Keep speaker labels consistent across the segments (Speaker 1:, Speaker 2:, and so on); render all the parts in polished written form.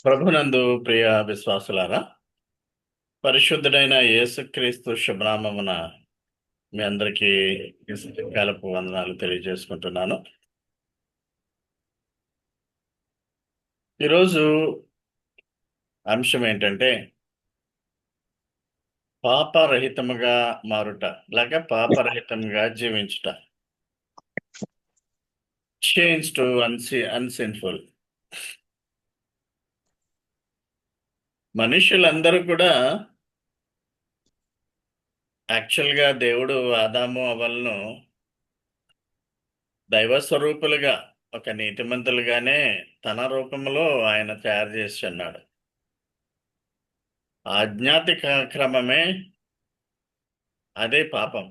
Speaker 1: ప్రభునందు ప్రియ విశ్వాసులారా, పరిశుద్ధుడైన యేసుక్రీస్తు శుభనామమున మీ అందరికీ ఈ సాయంకాలపు వందనాలు తెలియజేసుకుంటున్నాను. ఈరోజు అంశం ఏంటంటే పాపరహితముగా మారుట లేక పాపరహితముగా జీవించుట. Change to అన్సిన్ఫుల్. మనుషులందరూ కూడా యాక్చువల్గా దేవుడు ఆదాము అవ్వలను దైవ స్వరూపులుగా ఒక నీతిమంతులుగానే తన రూపంలో ఆయన తయారు చేసి ఉన్నాడు. ఆజ్ఞాతిక క్రమమే అదే పాపం.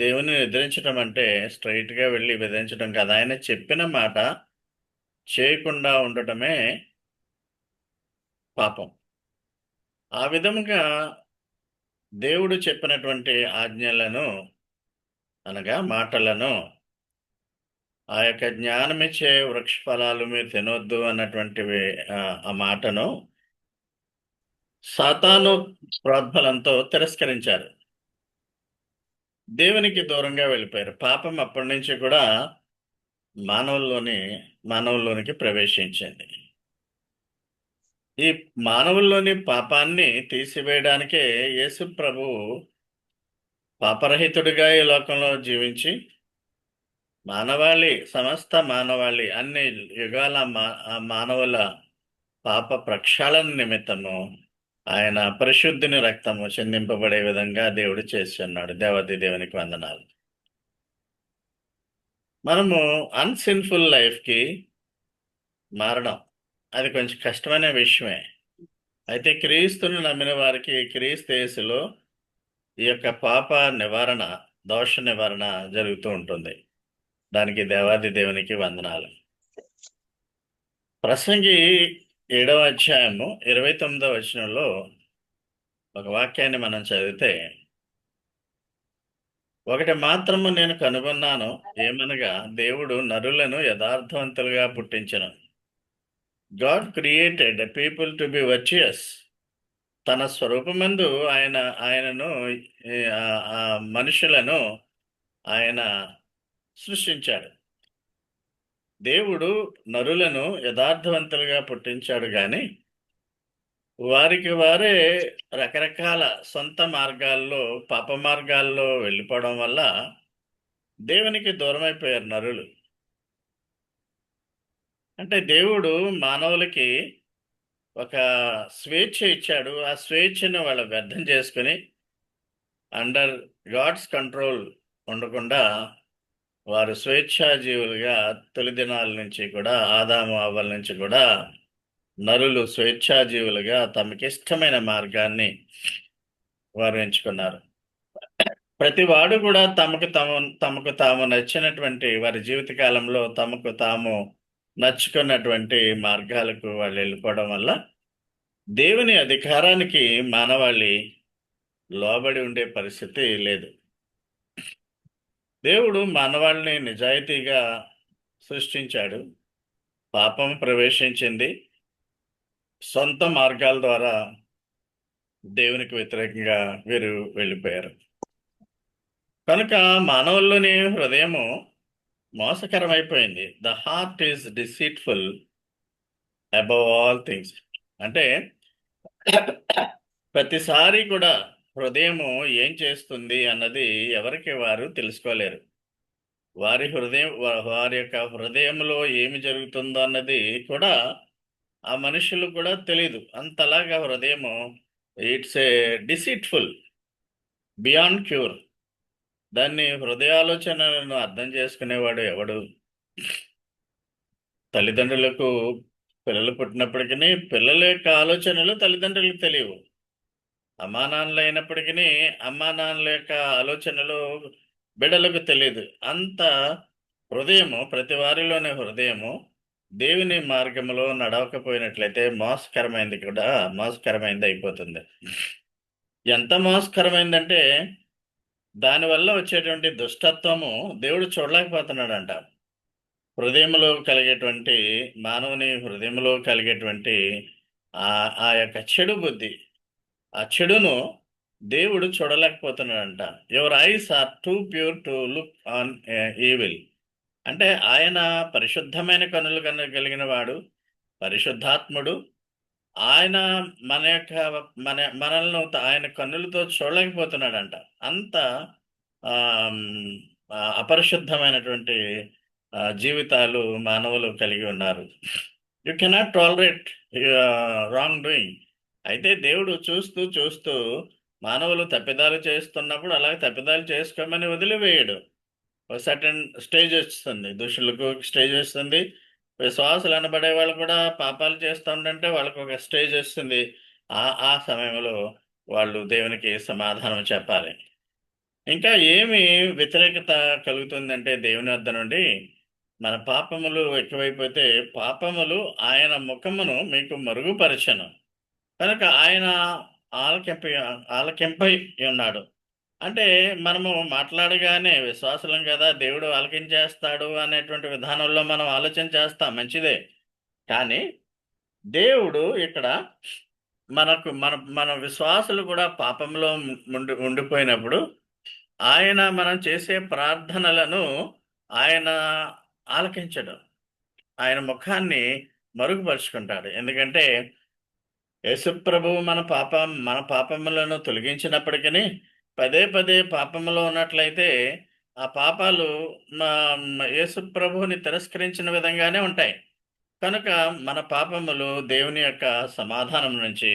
Speaker 1: దేవుని ఎదిరించడం అంటే స్ట్రైట్‌గా వెళ్ళి బెదిరించడం కాదు. ఆయన చెప్పిన మాట చేయకుండా ఉండటమే పాపం. ఆ విధముగా దేవుడు చెప్పినటువంటి ఆజ్ఞలను అనగా మాటలను ఆ యొక్క జ్ఞానమిచ్చే వృక్ష ఫలాలు మీరు తినొద్దు అన్నటువంటివి ఆ మాటను సాతాను ప్రోద్బలంతో తిరస్కరించారు. దేవునికి దూరంగా వెళ్ళిపోయారు. పాపం అప్పటి నుంచి కూడా మానవుల్లోనికి ప్రవేశించింది. ఈ మానవుల్లోని పాపాన్ని తీసివేయడానికే యేసు ప్రభువు పాపరహితుడిగా ఈ లోకంలో జీవించి సమస్త మానవాళి అన్ని యుగాల మానవుల పాప ప్రక్షాళన నిమిత్తము ఆయన పరిశుద్ధిని రక్తము చెందింపబడే విధంగా దేవుడు చేసి ఉన్నాడు. దేవాది దేవునికి వందనాలు. మనము అన్సిన్ఫుల్ లైఫ్కి మారడం అది కొంచెం కష్టమైన విషయమే. అయితే క్రీస్తును నమ్మిన వారికి క్రీస్తు యేసులో ఈ యొక్క పాప నివారణ, దోష నివారణ జరుగుతూ ఉంటుంది. దానికి దేవాది దేవునికి వందనాలు. ప్రసంగి 7వ అధ్యాయము 29వ వచనంలో ఒక వాక్యాన్ని మనం చదివితే, ఒకటి మాత్రము నేను కనుగొన్నాను, ఏమనగా దేవుడు నరులను యథార్థవంతులుగా పుట్టించెను. God created people to be virtuous. తన స్వరూపమందు ఆయనను మనుషులను ఆయన సృష్టించాడు. దేవుడు నరులను యథార్థవంతులుగా పుట్టించాడు కానీ వారికి వారే రకరకాల సొంత మార్గాల్లో పాప మార్గాల్లో వెళ్ళిపోవడం వల్ల దేవునికి దూరమైపోయారు నరులు. అంటే దేవుడు మానవులకి ఒక స్వేచ్ఛ ఇచ్చాడు. ఆ స్వేచ్ఛను వాళ్ళు వ్యర్థం చేసుకుని అండర్ గాడ్స్ కంట్రోల్ ఉండకుండా వారు స్వేచ్ఛాజీవులుగా తొలి దినాల నుంచి కూడా ఆదాము అవ్వల నుంచి కూడా నరులు స్వేచ్ఛాజీవులుగా తమకిష్టమైన మార్గాన్ని వారు ఎంచుకున్నారు. ప్రతి వాడు కూడా తమకు తాము నచ్చినటువంటి వారి జీవితకాలంలో తమకు తాము నచ్చుకున్నటువంటి మార్గాలకు వాళ్ళు వెళ్ళిపోవడం వల్ల దేవుని అధికారానికి మానవాళి లోబడి ఉండే పరిస్థితి లేదు. దేవుడు మానవాళిని నిజాయితీగా సృష్టించాడు. పాపం ప్రవేశించింది. సొంత మార్గాల ద్వారా దేవునికి వ్యతిరేకంగా వీరు వెళ్ళిపోయారు. కనుక మానవుల్లోని హృదయము మోసకరమైపోయింది. The heart is deceitful above all things. అంటే ప్రతిసారి కూడా హృదయము ఏం చేస్తుంది అన్నది ఎవరికి వారు తెలుసుకోలేరు. వారి యొక్క హృదయంలో ఏమి జరుగుతుందో అన్నది కూడా ఆ మనుషులు కూడా తెలీదు. అంతలాగా హృదయము it's a deceitful beyond cure. దాన్ని హృదయాలోచనలను అర్థం చేసుకునేవాడు ఎవడు? తల్లిదండ్రులకు పిల్లలు పుట్టినప్పటికీ పిల్లల యొక్క ఆలోచనలు తల్లిదండ్రులకు తెలియవు. అమ్మా నాన్నలు అయినప్పటికీ అమ్మా నాన్నల యొక్క ఆలోచనలు బిడ్డలకు తెలియదు. అంత హృదయము, ప్రతి వారిలోని హృదయము దేవుని మార్గంలో నడవకపోయినట్లయితే మోసకరమైంది అయిపోతుంది. ఎంత మోసకరమైందంటే దానివల్ల వచ్చేటువంటి దుష్టత్వము దేవుడు చూడలేకపోతున్నాడంట. మానవుని హృదయంలో కలిగేటువంటి ఆ యొక్క చెడు బుద్ధి, ఆ చెడును దేవుడు చూడలేకపోతున్నాడంట. Your eyes are too pure to look on evil. అంటే ఆయన పరిశుద్ధమైన కనులు కలిగిన వాడు, పరిశుద్ధాత్ముడు. ఆయన మన యొక్క మనల్ని ఆయన కన్నులతో చూడలేకపోతున్నాడంట. అంత ఆమ్, అపరిశుద్ధమైనటువంటి జీవితాలు మానవులు కలిగి ఉన్నారు. You cannot tolerate wrong doing. అయితే దేవుడు చూస్తూ చూస్తూ మానవులు తప్పిదాలు చేస్తున్నప్పుడు అలాగే తప్పిదాలు చేసుకోమని వదిలివేయడు. ఒక సర్టన్ స్టేజ్ వస్తుంది, దుష్టులకు ఒక స్టేజ్ వస్తుంది, విశ్వాసులు అనబడే వాళ్ళు కూడా పాపాలు చేస్తూ ఉండంటే వాళ్ళకు ఒక స్టేజ్ వస్తుంది. ఆ ఆ సమయంలో వాళ్ళు దేవునికి సమాధానం చెప్పాలి. ఇంకా ఏమి వ్యతిరేకత కలుగుతుందంటే దేవుని వద్ద నుండి మన పాపములు ఎక్కువైపోతే, పాపములు ఆయన ముఖమును మీకు మరుగుపరచను కనుక ఆయన ఆలకింప ఆలకింపై ఉన్నాడు. అంటే మనము మాట్లాడగానే విశ్వాసులం కదా, దేవుడు ఆలకించేస్తాడు అనేటువంటి విధానంలో మనం ఆలోచన చేస్తాం, మంచిదే. కానీ దేవుడు ఇక్కడ మనకు మన విశ్వాసులు కూడా పాపంలో ఉండిపోయినప్పుడు ఆయన మనం చేసే ప్రార్థనలను ఆయన ఆలకించడు. ఆయన ముఖాన్ని మరుగుపరుచుకుంటాడు. ఎందుకంటే యేసుప్రభువు మన పాపములను తొలగించినప్పటికీ పదే పదే పాపములో ఉన్నట్లయితే ఆ పాపాలు యేసుప్రభువుని తిరస్కరించిన విధంగానే ఉంటాయి. కనుక మన పాపములు దేవుని యొక్క సమాధానం నుంచి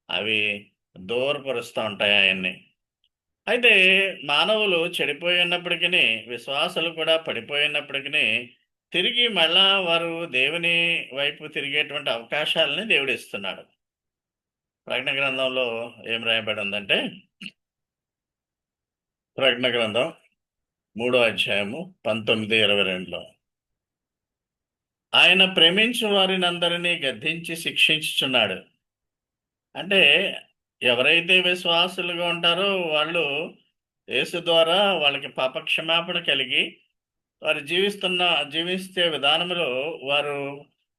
Speaker 1: అవి దూరపరుస్తూ ఉంటాయి ఆయన్ని. అయితే మానవులు చెడిపోయి ఉన్నప్పటికీ, విశ్వాసులు కూడా పడిపోయి ఉన్నప్పటికీ, తిరిగి మళ్ళా వారు దేవుని వైపు తిరిగేటువంటి అవకాశాలని దేవుడు ఇస్తున్నాడు. ప్రకటన గ్రంథంలో ఏం రాయబడి ఉందంటే, ప్రకటన గ్రంథం 3వ అధ్యాయము 19-22లో ఆయన ప్రేమించు వారిని అందరినీ గద్దించి శిక్షించుచున్నాడు. అంటే ఎవరైతే విశ్వాసులుగా ఉంటారో వాళ్ళు యేసు ద్వారా వాళ్ళకి పాపక్షమాపణ కలిగి వారు జీవించే విధానంలో వారు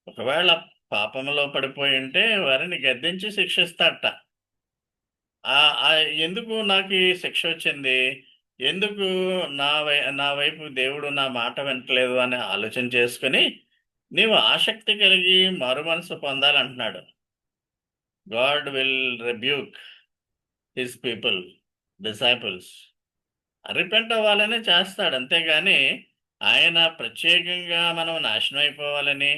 Speaker 1: ఒకవేళ పాపంలో పడిపోయి ఉంటే వారిని గద్దించి శిక్షిస్తాడట. ఎందుకు నాకు ఈ శిక్ష వచ్చింది, ఎందుకు నా వైపు దేవుడు నా మాట వినట్లేదు అని ఆలోచన చేసుకుని నీవు ఆసక్తి కలిగి మారు మనసు పొందాలంటున్నాడు. God will rebuke his people, disciples. Repent అవ్వాలని చేస్తాడు, అంతేగాని ఆయన ప్రత్యేకంగా మనం నాశనం అయిపోవాలని,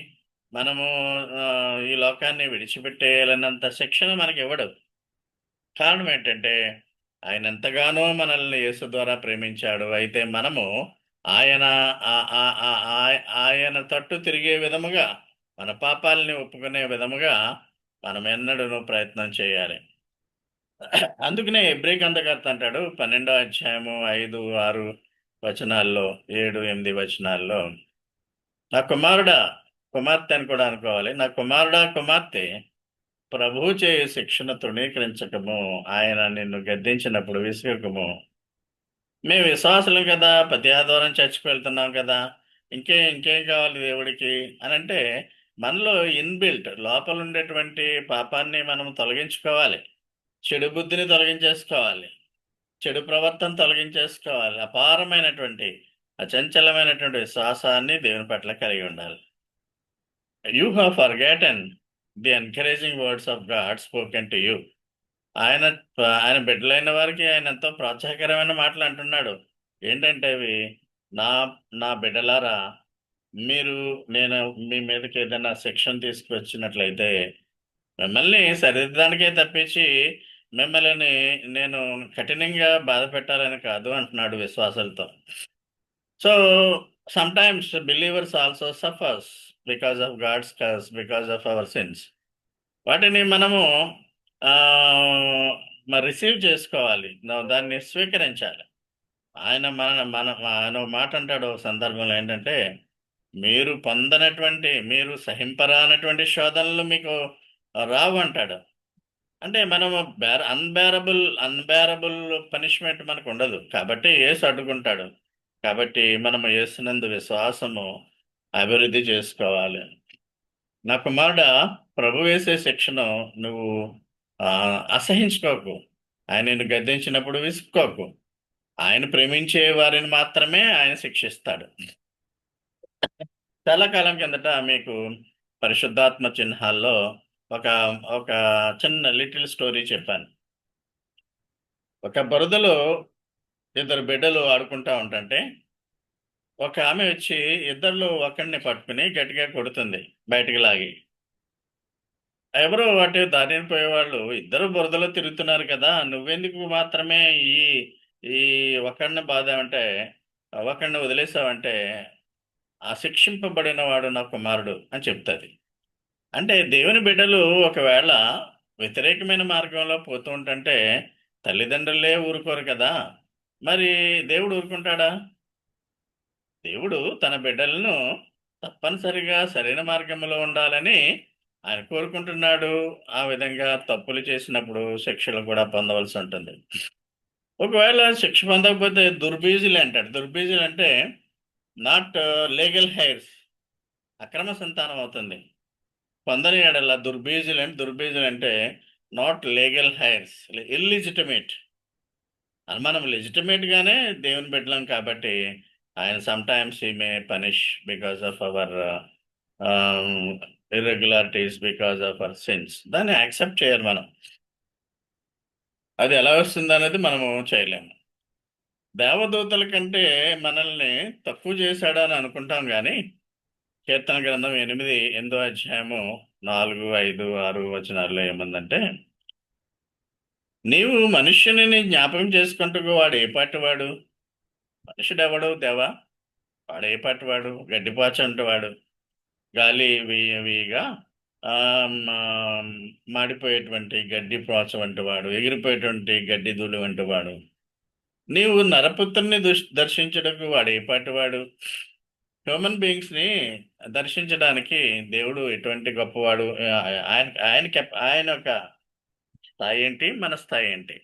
Speaker 1: మనము ఈ లోకాన్ని విడిచిపెట్టేయాలన్నంత శిక్షణ మనకి ఇవ్వడు. కారణం ఏంటంటే ఆయన ఎంతగానో మనల్ని యేసు ద్వారా ప్రేమించాడు. అయితే మనము ఆయన ఆయన తట్టు తిరిగే విధముగా, మన పాపాలని ఒప్పుకునే విధముగా మనం ఎన్నడూ ప్రయత్నం చేయాలి. అందుకనే హెబ్రీ గ్రంథకర్త అంటాడు 12వ అధ్యాయము 5, 6 వచనాల్లో, 7, 8 వచనాల్లో, నా కుమారుడా, కుమార్తె అని కూడా అనుకోవాలి, నా కుమారుడా కుమార్తె, ప్రభువు చేయు శిక్షణ తృణీకరించకము, ఆయన నిన్ను గద్దించినప్పుడు విసుగకము. మేము విశ్వాసులం కదా, ప్రతి ఆదివారం చర్చికి వెళ్తున్నాం కదా, ఇంకేం కావాలి దేవుడికి అని అంటే, మనలో ఇన్బిల్ట్ లోపల ఉండేటువంటి పాపాన్ని మనం తొలగించుకోవాలి, చెడు బుద్ధిని తొలగించేసుకోవాలి, చెడు ప్రవర్తన తొలగించేసుకోవాలి, అపారమైనటువంటి అచంచలమైనటువంటి విశ్వాసాన్ని దేవుని పట్ల కలిగి ఉండాలి. You have forgotten the encouraging words of God spoken to you. ఆయన ఆయన బిడ్డలైన వారికి ఆయన ఎంతో ప్రోత్సాహకరమైన మాటలు అంటున్నాడు. ఏంటంటే అవి, నా నా బిడ్డలారా, నేను మీ మీదకి ఏదైనా శిక్షణ తీసుకువచ్చినట్లయితే మిమ్మల్ని సరిదిద్దడానికే తప్పించి మిమ్మల్ని నేను కఠినంగా బాధ పెట్టాలని కాదు అంటున్నాడు విశ్వాసాలతో. So sometimes believers also suffers because of God's curse, because of our sins. వాటిని మనము రిసీవ్ చేసుకోవాలి, దాన్ని స్వీకరించాలి. ఆయన ఆయన మాట అంటాడు ఒక సందర్భంలో ఏంటంటే, మీరు సహింపరానటువంటి శోధనలు మీకు రావు అంటాడు. అంటే మనము అన్బేరబుల్ పనిష్మెంట్ మనకు ఉండదు కాబట్టి యేసు అడ్డుకుంటాడు. కాబట్టి మనము యేసునందు విశ్వాసము అభివృద్ధి చేసుకోవాలి. నా కుమారుడా, ప్రభు వేసే శిక్షను నువ్వు ఆ, అసహించుకోకు. ఆయన నిన్ను గద్దించినప్పుడు విసుక్కోకు. ఆయన ప్రేమించే వారిని మాత్రమే ఆయన శిక్షిస్తాడు. చాలా కాలం కిందట మీకు పరిశుద్ధాత్మ చిహ్నాల్లో ఒక ఒక చిన్న లిటిల్ స్టోరీ చెప్పాను. ఒక బురదలో ఇద్దరు బిడ్డలు ఆడుకుంటా ఉంటుంటే ఒక ఆమె వచ్చి ఇద్దరిలో ఒకరిని పట్టుకుని గట్టిగా కొడుతుంది, బయటికి లాగి. ఎవరో అటు దారిని పోయేవాళ్ళు, ఇద్దరు బురదలో తిరుగుతున్నారు కదా, నువ్వెందుకు మాత్రమే ఈ ఈ ఒకడిని బాధ అంటే, ఒకడిని వదిలేసావంటే, ఆ శిక్షింపబడిన వాడు నా కుమారుడు అని చెప్తుంది. అంటే దేవుని బిడ్డలు ఒకవేళ వ్యతిరేకమైన మార్గంలో పోతూ ఉంటుంటే తల్లిదండ్రులే ఊరుకోరు కదా, మరి దేవుడు ఊరుకుంటాడా? దేవుడు తన బిడ్డలను తప్పనిసరిగా సరైన మార్గంలో ఉండాలని ఆయన కోరుకుంటున్నాడు. ఆ విధంగా తప్పులు చేసినప్పుడు శిక్షలు కూడా పొందవలసి ఉంటుంది. ఒకవేళ శిక్ష పొందకపోతే దుర్బీజులు అంటాడు. దుర్బీజులు అంటే నాట్ లీగల్ హెయిర్స్, అక్రమ సంతానం అవుతుంది. పొందని ఎడల దుర్బీజులు అంటే నాట్ లీగల్ హైర్స్, ఇల్లిజిటమేట్. అని మనం లెజిటమేట్ గానే దేవుని బిడ్డలం కాబట్టి ఆయన some times he may punish because of hour irregularities, because of our since. దాన్ని యాక్సెప్ట్ చేయరు మనం. అది ఎలా వస్తుంది అనేది మనము చేయలేము. దేవదూతల కంటే మనల్ని తక్కువ చేశాడా అని అనుకుంటాం కానీ కీర్తన గ్రంథం 8 అధ్యాయము 4, 5, 6 వచనాల్లో ఏముందంటే, నీవు మనుష్యుని జ్ఞాపకం చేసుకుంటూ వాడు ఏ పాటివాడు? మనుషుడెవడు దేవా? వాడు ఏ పాటివాడు? గడ్డిపాచ అంటువాడు, గాలి వీయగా మాడిపోయేటువంటి గడ్డి ప్రోచ వంటివాడు, ఎగిరిపోయేటువంటి గడ్డి ధూళి వంటివాడు. నీవు నరపుత్రుని దర్శించడానికి వాడు ఏ పాటివాడు? హ్యూమన్ బీయింగ్స్ని దర్శించడానికి దేవుడు ఎటువంటి గొప్పవాడు? ఆయన యొక్క స్థాయి ఏంటి, మన స్థాయి ఏంటి?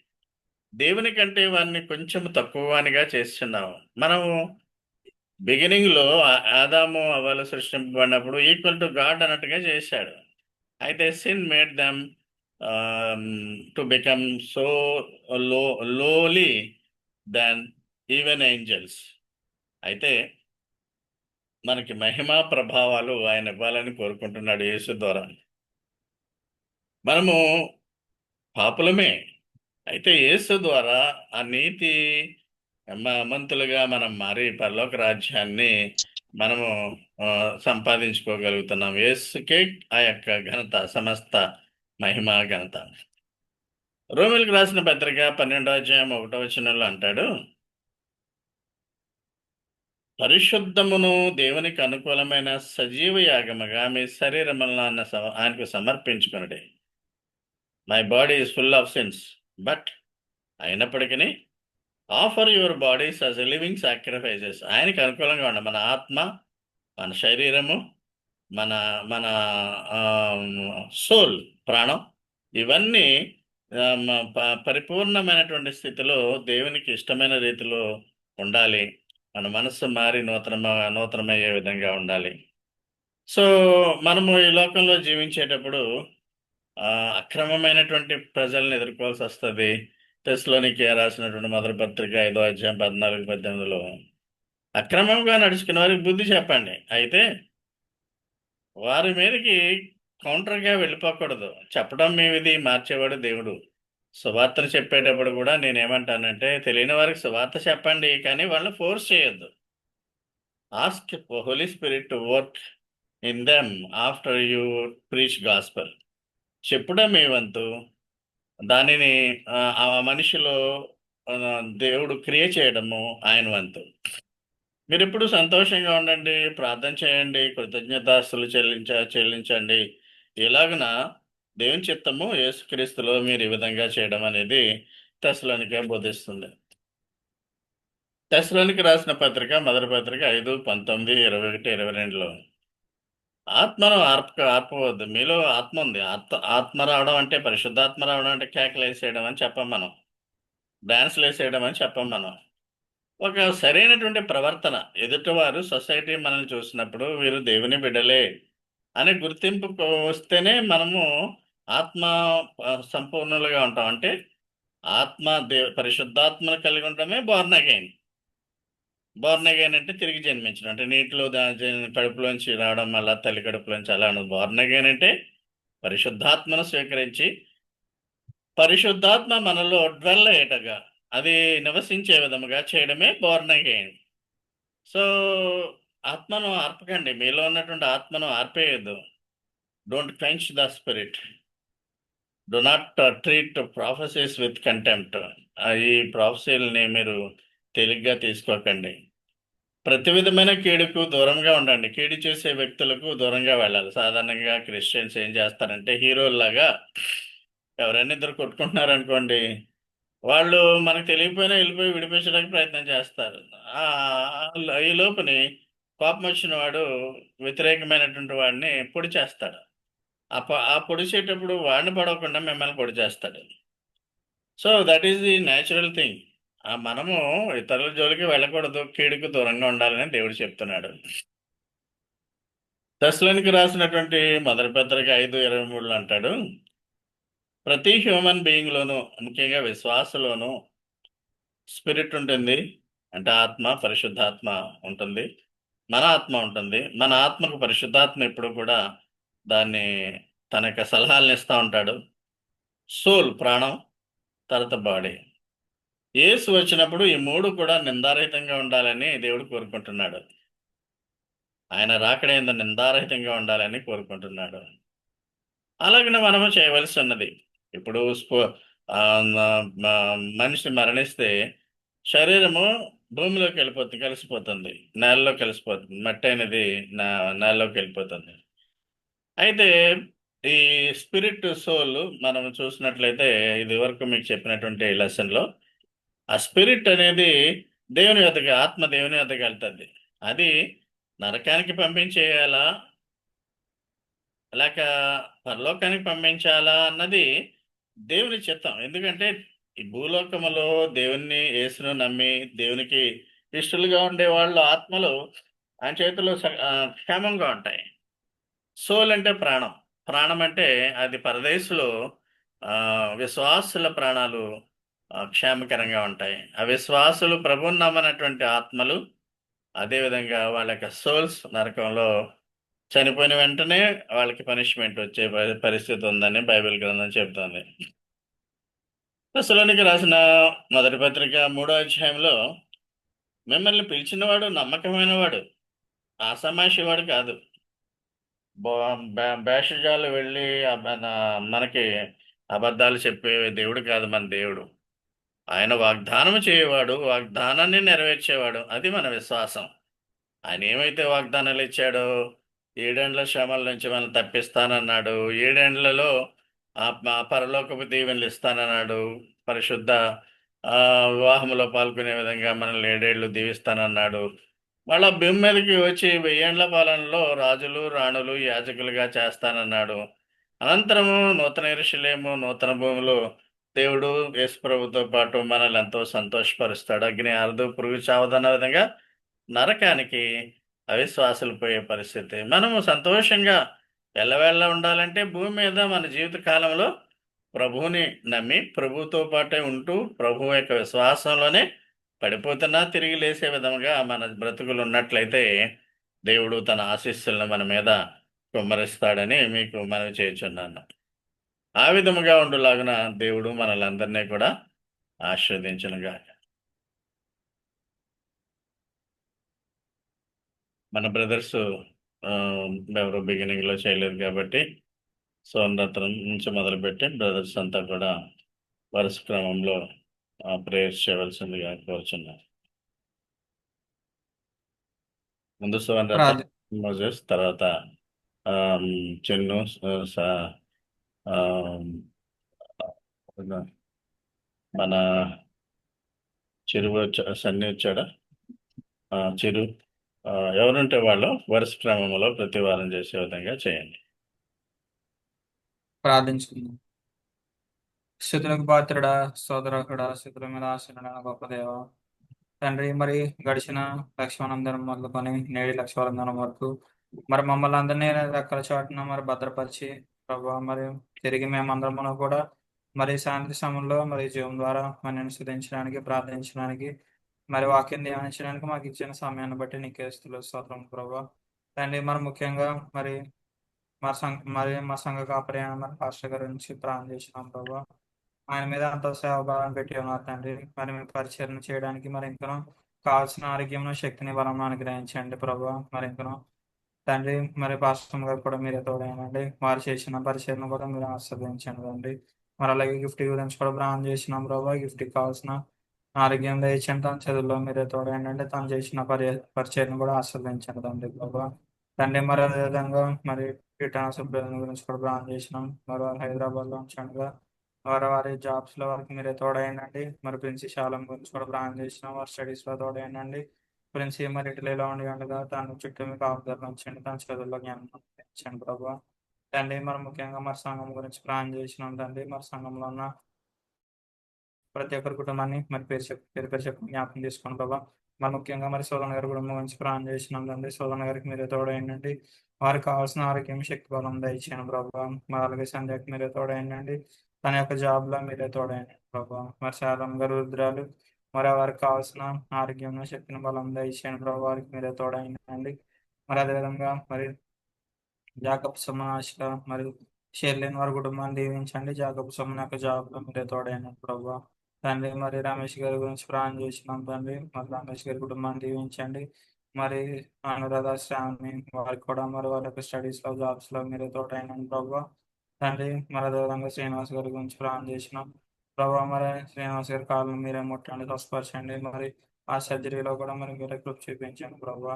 Speaker 1: దేవుని కంటే వారిని కొంచెం తక్కువనిగా చేస్తున్నాము మనము. బిగినింగ్లో ఆదాము అవ్వలు సృష్టింపబడినప్పుడు ఈక్వల్ టు గాడ్ అన్నట్టుగా చేశాడు. అయితే sin made them to become so లో లోలీ దాన్ ఈవెన్ ఏంజల్స్. అయితే మనకి మహిమా ప్రభావాలు ఆయన ఇవ్వాలని కోరుకుంటున్నాడు యేసు ద్వారా. మనము పాపులమే, అయితే యేసు ద్వారా ఆ నీతి మంతులుగా మనం మారి పరలోక రాజ్యాన్ని మనము ఆ, సంపాదించుకోగలుగుతున్నాం. యేసుకే ఆ యొక్క ఘనత, సమస్త మహిమ ఘనత. రోమిలకు రాసిన పత్రిక 12వ అధ్యాయం 1వ వచనంలో అంటాడు, పరిశుద్ధమును దేవునికి అనుకూలమైన సజీవ యాగముగా మీ శరీరములను ఆయనకు సమర్పించుకునడే. My body is full of sins, but అయినప్పటికీ offer your bodies as a living sacrifices. ఆయనకి అనుకూలంగా ఉండ మన ఆత్మ, మన శరీరము, మన మన సోల్, ప్రాణం, ఇవన్నీ పరిపూర్ణమైనటువంటి స్థితిలో దేవునికి ఇష్టమైన రీతిలో ఉండాలి. మన మనస్సు మారి నూతనమయ్యే విధంగా ఉండాలి. సో మనము ఈ లోకంలో జీవించేటప్పుడు అక్రమమైనటువంటి ప్రజల్ని ఎదుర్కోవాల్సి వస్తుంది. తెస్సలోనికే రాసినటువంటి మొదటి పత్రిక 5వ అధ్యాయం 14, 18లో అక్రమంగా నడుచుకున్న వారికి బుద్ధి చెప్పండి, అయితే వారి మీదకి కౌంటర్గా వెళ్ళిపోకూడదు. చెప్పడం మీ విధి, మార్చేవాడు దేవుడు. సువార్తను చెప్పేటప్పుడు కూడా నేనేమంటానంటే, తెలియని వారికి సువార్త చెప్పండి, కానీ వాళ్ళని ఫోర్స్ చేయొద్దు. Ask Holy Spirit to work in them after you preach gospel. చెప్పుడం మీ వంతు, దానిని ఆ మనిషిలో ఆ, దేవుడు క్రియ చేయడము ఆయన వంతు. మీరు ఎప్పుడు సంతోషంగా ఉండండి, ప్రార్థన చేయండి, కృతజ్ఞతాస్తులు చెల్లించండి. ఇలాగున దేవుని చిత్తము యేసుక్రీస్తులో మీరు ఈ విధంగా చేయడం అనేది తెస్సలోనికే బోధిస్తుంది. తెస్సలోనికి రాసిన పత్రిక మొదటి పత్రిక 5, 19, 21, 22లో ఆత్మను ఆర్పవద్దు. మీలో ఆత్మ ఉంది. ఆత్మ రావడం అంటే, పరిశుద్ధాత్మ రావడం అంటే కేకలు వేసేయడం అని చెప్పం మనం, డాన్స్లు వేసేయడం అని చెప్పం మనం. ఒక సరైనటువంటి ప్రవర్తన, ఎదుటివారు సొసైటీ మనల్ని చూసినప్పుడు వీరు దేవుని బిడ్డలే, అనే గుర్తింపు వస్తేనే మనము ఆత్మ సంపూర్ణులుగా ఉంటాం. అంటే ఆత్మ పరిశుద్ధాత్మను కలిగి ఉండటమే బోర్న్ అగైన్. బోర్న్ అగైన్ అంటే తిరిగి జన్మించడం, అంటే నీటిలో కడుపులోంచి రావడం, మళ్ళా తల్లి కడుపులోంచి అలా ఉండదు. బోర్న్ అగైన్ అంటే పరిశుద్ధాత్మను స్వీకరించి పరిశుద్ధాత్మ మనలో డ్వెల్ అయ్యేటగా, అది నివసించే విధముగా చేయడమే బోర్న్ అగైన్. సో ఆత్మను ఆర్పకండి, మీలో ఉన్నటువంటి ఆత్మను ఆర్పేయద్దు. Don't quench the spirit. Do not treat prophecies with contempt. ఈ ప్రాఫెసీలని మీరు తేలిగ్గా తీసుకోకండి. ప్రతి విధమైన కీడుకు దూరంగా ఉండండి. కీడు చేసే వ్యక్తులకు దూరంగా వెళ్ళాలి. సాధారణంగా క్రిస్టియన్స్ ఏం చేస్తారంటే హీరోల్లాగా ఎవరైనా ఇద్దరు కొట్టుకుంటున్నారనుకోండి, వాళ్ళు మనకు తెలియకపోయినా వెళ్ళిపోయి విడిపించడానికి ప్రయత్నం చేస్తారు. ఆ, ఈ లోపుని కోపం వచ్చిన వాడు వ్యతిరేకమైనటువంటి వాడిని పొడి చేస్తాడు. ఆ పొడిచేటప్పుడు వాడిని పడవకుండా మిమ్మల్ని పొడి చేస్తాడు. So that is the natural thing. మనము ఇతరుల జోలికి వెళ్ళకూడదు, కీడుకు దూరంగా ఉండాలని దేవుడు చెప్తున్నాడు. తెస్సలోనికి రాసినటువంటి మొదటి పత్రిక 5:23 అంటాడు, ప్రతి హ్యూమన్ బీయింగ్లోనూ, ముఖ్యంగా విశ్వాసలోనూ స్పిరిట్ ఉంటుంది. అంటే ఆత్మ, పరిశుద్ధాత్మ ఉంటుంది. మన ఆత్మ ఉంటుంది. మన ఆత్మకు పరిశుద్ధాత్మ ఎప్పుడు కూడా దాన్ని తన యొక్క సలహాలను ఇస్తూ ఉంటాడు. సోల్ ప్రాణం, తర్వాత బాడీ. యేసు వచ్చినప్పుడు ఈ మూడు కూడా నిందారహితంగా ఉండాలని దేవుడు కోరుకుంటున్నాడు. ఆయన రాకడేందు నిందారహితంగా ఉండాలని కోరుకుంటున్నాడు. అలాగనే మనము చేయవలసి ఉన్నది. ఇప్పుడు మనిషి మరణిస్తే శరీరము భూమిలోకి కలిసిపోతుంది, నేలలో కలిసిపోతుంది, మట్టి అనేది నేలలోకి వెళ్ళిపోతుంది. అయితే ఈ స్పిరిట్ సోల్ మనం చూసినట్లయితే ఇది వరకు మీకు చెప్పినటువంటి లెసన్లో, ఆ స్పిరిట్ అనేది దేవుని యొద్దకు, ఆత్మ దేవుని యొద్దకు వెళ్తుంది. అది నరకానికి పంపించేయాలా లేక పరలోకానికి పంపించాలా అన్నది దేవుని చిత్తం. ఎందుకంటే ఈ భూలోకములో దేవుణ్ణి, యేసును నమ్మి దేవునికి ఇష్టలుగా ఉండే వాళ్ళ ఆత్మలు ఆయన చేతిలో క్షేమంగా ఉంటాయి. సోల్ అంటే ప్రాణం. ప్రాణం అంటే అది పరదేశులో విశ్వాసుల ప్రాణాలు క్షేమకరంగా ఉంటాయి. అవిశ్వాసులు ప్రభువుని నమ్మనటువంటి ఆత్మలు, అదేవిధంగా వాళ్ళ యొక్క సోల్స్ నరకంలో చనిపోయిన వెంటనే వాళ్ళకి పనిష్మెంట్ వచ్చే పరిస్థితి ఉందని బైబిల్ గ్రంథం చెబుతోంది. తెస్సలోనికి రాసిన మొదటి పత్రిక 3వ అధ్యాయంలో, మిమ్మల్ని పిలిచినవాడు నమ్మకమైన వాడు, ఆషామాషి కాదు. భేషజాలు వెళ్ళి మనకి అబద్ధాలు చెప్పే దేవుడు కాదు మన దేవుడు. ఆయన వాగ్దానం చేయవాడు, వాగ్దానాన్ని నెరవేర్చేవాడు. అది మన విశ్వాసం. ఆయన ఏమైతే వాగ్దానాలు ఇచ్చాడో, 7 శ్రమల నుంచి మనం తప్పిస్తానన్నాడు, 7 పరలోకపు దీవెనలు ఇస్తానన్నాడు, పరిశుద్ధ వివాహంలో పాల్గొనే విధంగా మనల్ని 7 దీవిస్తానన్నాడు. మళ్ళా భూమి మీదకి వచ్చి 1000 పాలనలో రాజులు, రాణులు, యాజకులుగా చేస్తానన్నాడు. అనంతరము నూతన యెరూషలేము, నూతన భూములు దేవుడు యేసు ప్రభుతో పాటు మనల్ని ఎంతో సంతోషపరుస్తాడు. అగ్ని ఆరదు, పురుగు చావదన్న విధంగా నరకానికి అవిశ్వాసులు పోయే పరిస్థితి. మనము సంతోషంగా ఎల్లవేళ ఉండాలంటే భూమి మీద మన జీవిత కాలంలో ప్రభువుని నమ్మి ప్రభువుతో పాటే ఉంటూ ప్రభువు యొక్క విశ్వాసంలోనే పడిపోతున్నా తిరిగి లేసే విధంగా మన బ్రతుకులు ఉన్నట్లయితే దేవుడు తన ఆశీస్సులను మన మీద కుమ్మరిస్తాడని మీకు మనవి చేయుచున్నాను. ఆ విధముగా ఉండులాగున దేవుడు మనలందరినీ కూడా ఆశీర్వదించునుగాక. మన బ్రదర్స్ ఎవరు బిగినింగ్లో చేయలేదు కాబట్టి సోమరత్నం నుంచి మొదలుపెట్టి బ్రదర్స్ అంతా కూడా వరుస క్రమంలో ప్రేయర్స్ చేయవలసిందిగా కోరుచున్నారు. ముందు సోమరత్నం, మోజెస్, తర్వాత చిన్ను, మన చిరు సన్ని వచ్చాడా, చిరు, ఎవరుంటే వాళ్ళు వరుస క్రమంలో ప్రతి వారం చేసే విధంగా చేయండి.
Speaker 2: ప్రార్థించుకుందాం. స్థుతులకు పాత్రుడా, సోదరకుడా, స్థుతుల మీద ఆశీనుడా, గొప్ప దేవ తండ్రి, మరి గడిచిన లక్షానందనం మొదలుకొని నేడి లక్షానందనం వరకు మరి మమ్మల్ని అందరినీ రెక్కల చాటున మరి భద్రపరిచి ప్రభా మరి తిరిగి మేమందరమును కూడా మరి శాంతి సమయంలో మరి జూమ్ ద్వారా మరి స్తుతించడానికి ప్రార్థించడానికి మరి వాక్యం ధ్యానించడానికి మాకు ఇచ్చిన సమయాన్ని బట్టి నీకే స్తుతులు స్తోత్రం ప్రభా. తండ్రి మరి ముఖ్యంగా మరి మా సంఘ కాపరి అయిన మరి పాస్టర్ గారి నుంచి ప్రార్థన చేసినాం ప్రభా. ఆయన మీద అంత సేవభావం పెట్టి ఉన్నారు తండ్రి. మరి మీ పరిచయం చేయడానికి మరి ఇంకనూ కావాల్సిన ఆరోగ్యం శక్తిని బలం అనుగ్రహించండి ప్రభా. మరి ఇంకనూ తండ్రి మరి పాస్టర్ గారు కూడా మీరే తోడైనండి. వారు చేసిన పరిచయం కూడా మీరు ఆస్వాదించండి తండ్రి. మరి అలాగే గిఫ్ట్ గురించి కూడా ప్రార్థన చేసినాం ప్రభా. గిఫ్ట్ కావాల్సిన ఆరోగ్యం దయచండి. తన చదువుల్లో మీరే తోడైనండి. తను చేసిన పరిచయం కూడా ఆస్వాదించండి తండ్రి ప్రభా. తండ్రి మరి అదేవిధంగా మరి కీటాను సుబ్రహ్మణ్యం గురించి కూడా ప్రార్థన చేసినాం. మరి వారు హైదరాబాద్లో ఉంచండిగా వారి వారి జాబ్స్ లో వారికి మీరే తోడైనండి. మరి ప్రిన్సి శాలం గురించి కూడా ప్రార్థన చేసినాం. వారి స్టడీస్ లో తోడైనండి. ప్రిన్సి మరి ఇటలీలో ఉండి ఉండగా తను చుట్టూ మీకు ఆపుదల ఉంచండి. తన చదువుల్లో జ్ఞానం పెంచండి ప్రభావ. తండ్రి మరి ముఖ్యంగా మరి సంఘం గురించి ప్రార్థన చేసినాం తండ్రి. మరి సంఘంలో ఉన్న ప్రతి ఒక్కరి కుటుంబాన్ని మరి పేరు చెప్పి జ్ఞాపకం చేసుకోండి ప్రభా. మరి ముఖ్యంగా మరి సోదన గారి కుటుంబం గురించి ప్రార్థన చేసినాం తండ్రి. సోదన గారికి మీరే తోడైండండి. వారికి కావాల్సిన ఆరోగ్యం శక్తి బలం దయచేయండి ప్రభా. మరి అలాగే సంధ్యకి మీరే తోడైండండి. తన యొక్క జాబ్ లో మీరే తోడైండండి ప్రభా. మరి శాలం గారు రుద్రాలు మరి వారికి కావాల్సిన ఆరోగ్యం శక్తిని బలం దయచేయండి ప్రభా. వారికి మీరే తోడైండండి. మరి అదేవిధంగా మరి జాకబ్ సుమనాశ మరి షెర్లిన్ వారి కుటుంబాన్ని దీవించండి. జాకబ్ సుమన్ యొక్క జాబ్ లో మీరే తోడైన ప్రభావ. తండ్రి మరి రమేష్ గారి గురించి ప్రార్థన చేసినాం తండ్రి. మరి రమేష్ గారి కుటుంబాన్ని దీవించండి. మరి అనురాధ శ్రావణి వారికి కూడా మరి వారి యొక్క స్టడీస్ లో జాబ్స్ లో మీరే తోడైన ప్రభావ. తండ్రి మరి అదేవిధంగా శ్రీనివాస్ గారి గురించి ప్రార్థన చేసినాం ప్రభావ. మరి శ్రీనివాస్ గారి కాళ్ళను మీరే ముట్టండి, స్వస్థపరచండి. మరి ఆ సర్జరీలో కూడా మరి మీరే కృప చూపించండి ప్రభావ.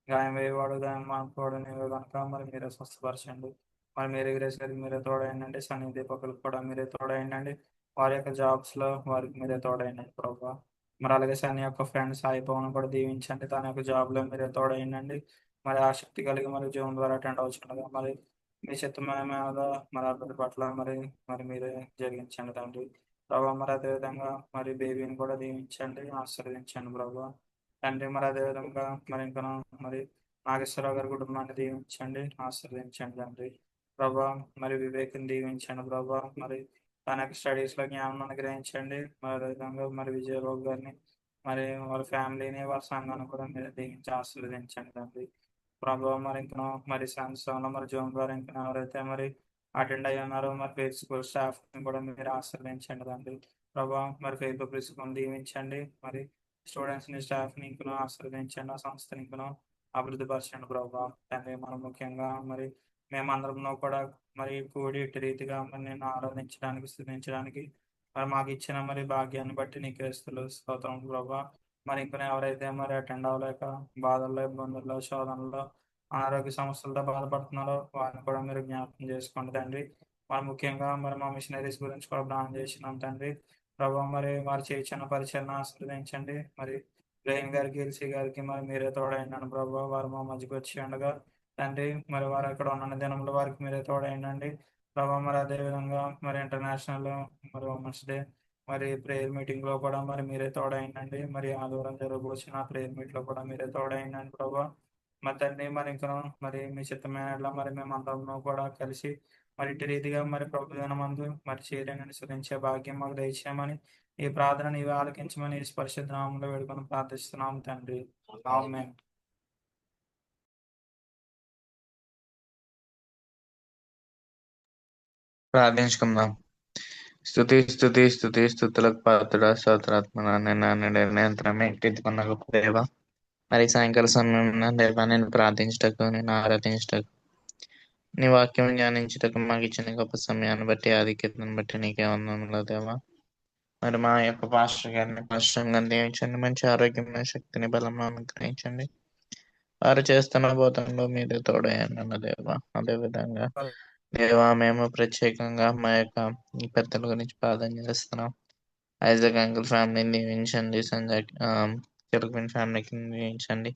Speaker 2: గాయం వేయవాడు గాయం మానుకోవడు నీవే కనుక మరి మీరే స్వస్థపరచండి. మరి మీరే గ్రేస్ గారికి మీరే తోడైండండి. సన్ని దీపకులకు కూడా మీరే తోడైండండి. వారి యొక్క జాబ్స్ లో వారికి మీరే తోడైండండి ప్రభావ. మరి అలాగే సన్ని యొక్క ఫ్రెండ్ సాయి పవన్ కూడా దీవించండి. తన యొక్క జాబ్ లో మీరే తోడైండండి. మరి ఆసక్తి కలిగి మరి జూన్ ద్వారా అటెండ్ అవుతుండగా మరి మీ చిత్తమైన మీద మరి అతని పట్ల మరి మరి మీరే జరిగించండి తండ్రి ప్రభావ. మరి అదేవిధంగా మరి బేబీని కూడా దీవించండి, ఆశీర్వదించండి ప్రభావ. తండ్రి మరి అదేవిధంగా మరి ఇంకా మరి నాగేశ్వరరావు గారి కుటుంబాన్ని దీవించండి, ఆశీర్వదించండి తండ్రి ప్రభా. మరి వివేక్ని దీవించండి ప్రభా. మరి తన యొక్క స్టడీస్ లో జ్ఞానం అనుగ్రహించండి. మరి అదేవిధంగా మరి విజయబాబు గారిని మరి వాళ్ళ ఫ్యామిలీని వాళ్ళ సంఘాన్ని కూడా మీరు దీవించి ఆశీర్వదించండి తండ్రి ప్రభావ. మరి ఇంకా మరి సంస్థలో మరి జోన్ ద్వారా ఇంకా ఎవరైతే మరి అటెండ్ అయ్యి ఉన్నారో మరి ఫేస్ స్కూల్ స్టాఫ్ కూడా మీరు ఆశీర్వదించండి తండ్రి ప్రభావ. మరి ఫేస్బుక్ ప్రిన్సిపల్ దీవించండి. మరి స్టూడెంట్స్ ని స్టాఫ్ ని ఇంకనూ ఆశీర్వదించండి. ఆ సంస్థని ఇంకనూ అభివృద్ధి పరచండి ప్రభావ. తండ్రి మనం ముఖ్యంగా మరి మేమందరం కూడా మరి కూడి ఇటు రీతిగా మరి నేను ఆరాధించడానికి స్థుతించడానికి మరి మాకు ఇచ్చిన మరి భాగ్యాన్ని బట్టి నీకు స్తుతులు స్తోత్రం ప్రభావ. మరి ఇంకా ఎవరైతే మరి అటెండ్ అవ్వలేక బాధల్లో ఇబ్బందుల్లో శోధనలో అనారోగ్య సమస్యలతో బాధపడుతున్నారో వారిని కూడా మీరు జ్ఞాపకం చేసుకోండి తండ్రి. మరి ముఖ్యంగా మరి మా మిషనరీస్ గురించి కూడా ప్రార్థన చేసినాం తండ్రి ప్రభావ. మరి వారు చేసిన పరిచయం ఆశీర్వదించండి. మరి బ్రెయిన్ గారికి ఎల్సీ గారికి మరి మీరే తోడైనాను ప్రభావ. వారు మా మధ్యకి వచ్చి ఉండగా తండ్రి మరి వారు అక్కడ ఉన్న దినంలో వారికి మీరే తోడైండండి ప్రభావ. మరి అదే విధంగా మరి ఇంటర్నేషనల్ మరి ఉమెన్స్ డే మరి ప్రేయర్ మీటింగ్ లో కూడా మరి మీరే తోడైండండి. మరి ఆదివారం జరగబోచిన ప్రేయర్ మీట్ లో కూడా మీరే తోడైండండి ప్రభావ. మరి తండ్రి మరి ఇంకా మరి మీ చిత్తమైన మరి మేము అందరం కూడా కలిసి మరి ఇటు రీతిగా మరి ప్రభుత్వ మందు మరి చేయడానికి అనుసరించే భాగ్యం మాకు దయచేయమని ఈ ప్రార్థన నీవే ఆలకించమని ఈ పరిశుద్ధ నామంలో వేడుకొని ప్రార్థిస్తున్నాం తండ్రి. ఆమేన్.
Speaker 3: ప్రార్థించుకుందాం. స్తుతి స్తుతి స్తుతి స్తుతులకు పాత్రుడ స్తోత్రాత్మ నిరంతరమే ఎత్తుకున్న గొప్ప దేవ. మరి సాయంకాల సమయం దేవా నేను ప్రార్థించటకు నేను ఆరాధించటకు నీ వాక్యం ధ్యానించటకు మాకు ఇచ్చిన గొప్ప సమయాన్ని బట్టి ఆధిక్యతను బట్టి నీకే వందనములు దేవా. మరి మా యొక్క పాస్టర్ గారిని పాస్టర్గా దీవించండి. మంచి ఆరోగ్యం శక్తిని బలం అనుగ్రహించండి. వారు చేస్తున్న బోధనలో మీరే తోడయ్యండి దేవా. అదే విధంగా దేవా మేము ప్రత్యేకంగా మా యొక్క ఈ పెద్దల గురించి ప్రార్థన చేస్తున్నాం. ఐజాక్ అంకుల్ ఫ్యామిలీని దీవించండి. సంజయ్ చెరుకుని ఫ్యామిలీకి దీవించండి.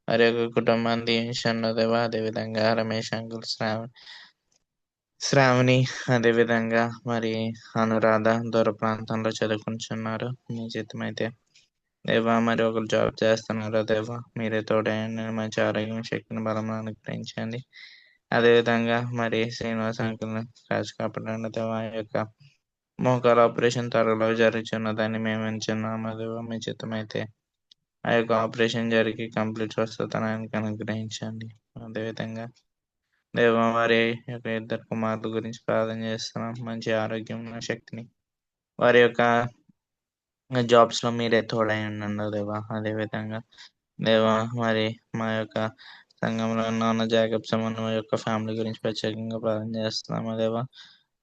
Speaker 3: వారి యొక్క కుటుంబాన్ని దీవించండి దేవా. అదేవిధంగా రమేష్ అంకుల్ శ్రావణి అదేవిధంగా మరి అనురాధ దూర ప్రాంతంలో చదువుకుంటున్నారు. మీ జీతం అయితే దేవా మరి ఒకరు జాబ్ చేస్తున్నారు దేవా మీరే తోడయండి, మంచి ఆరోగ్యం శక్తిని బలం అనుగ్రహించండి. అదేవిధంగా మరి శ్రీనివాస అంకుల్ని కాచి కాపాడండి దేవా. ఆ యొక్క మోకాల ఆపరేషన్ త్వరలో జరుగుతున్నదని మేము ఎంచున్నాము దేవా. మీ చిత్తమైతే ఆ యొక్క ఆపరేషన్ జరిగి కంప్లీట్ స్వస్థతను ఆయనకు అనుగ్రహించండి. అదేవిధంగా దేవా వారి యొక్క ఇద్దరు కుమారుల గురించి ప్రార్థన చేస్తున్నాం. మంచి ఆరోగ్యం శక్తిని వారి యొక్క జాబ్స్ లో మీరే తోడై ఉండండి దేవా. అదేవిధంగా దేవా మరి మా యొక్క సంఘంలో నాన్న జాకబ్ సమన్ యొక్క ఫ్యామిలీ గురించి ప్రత్యేకంగా ప్రార్థన చేస్తున్నాము దేవా.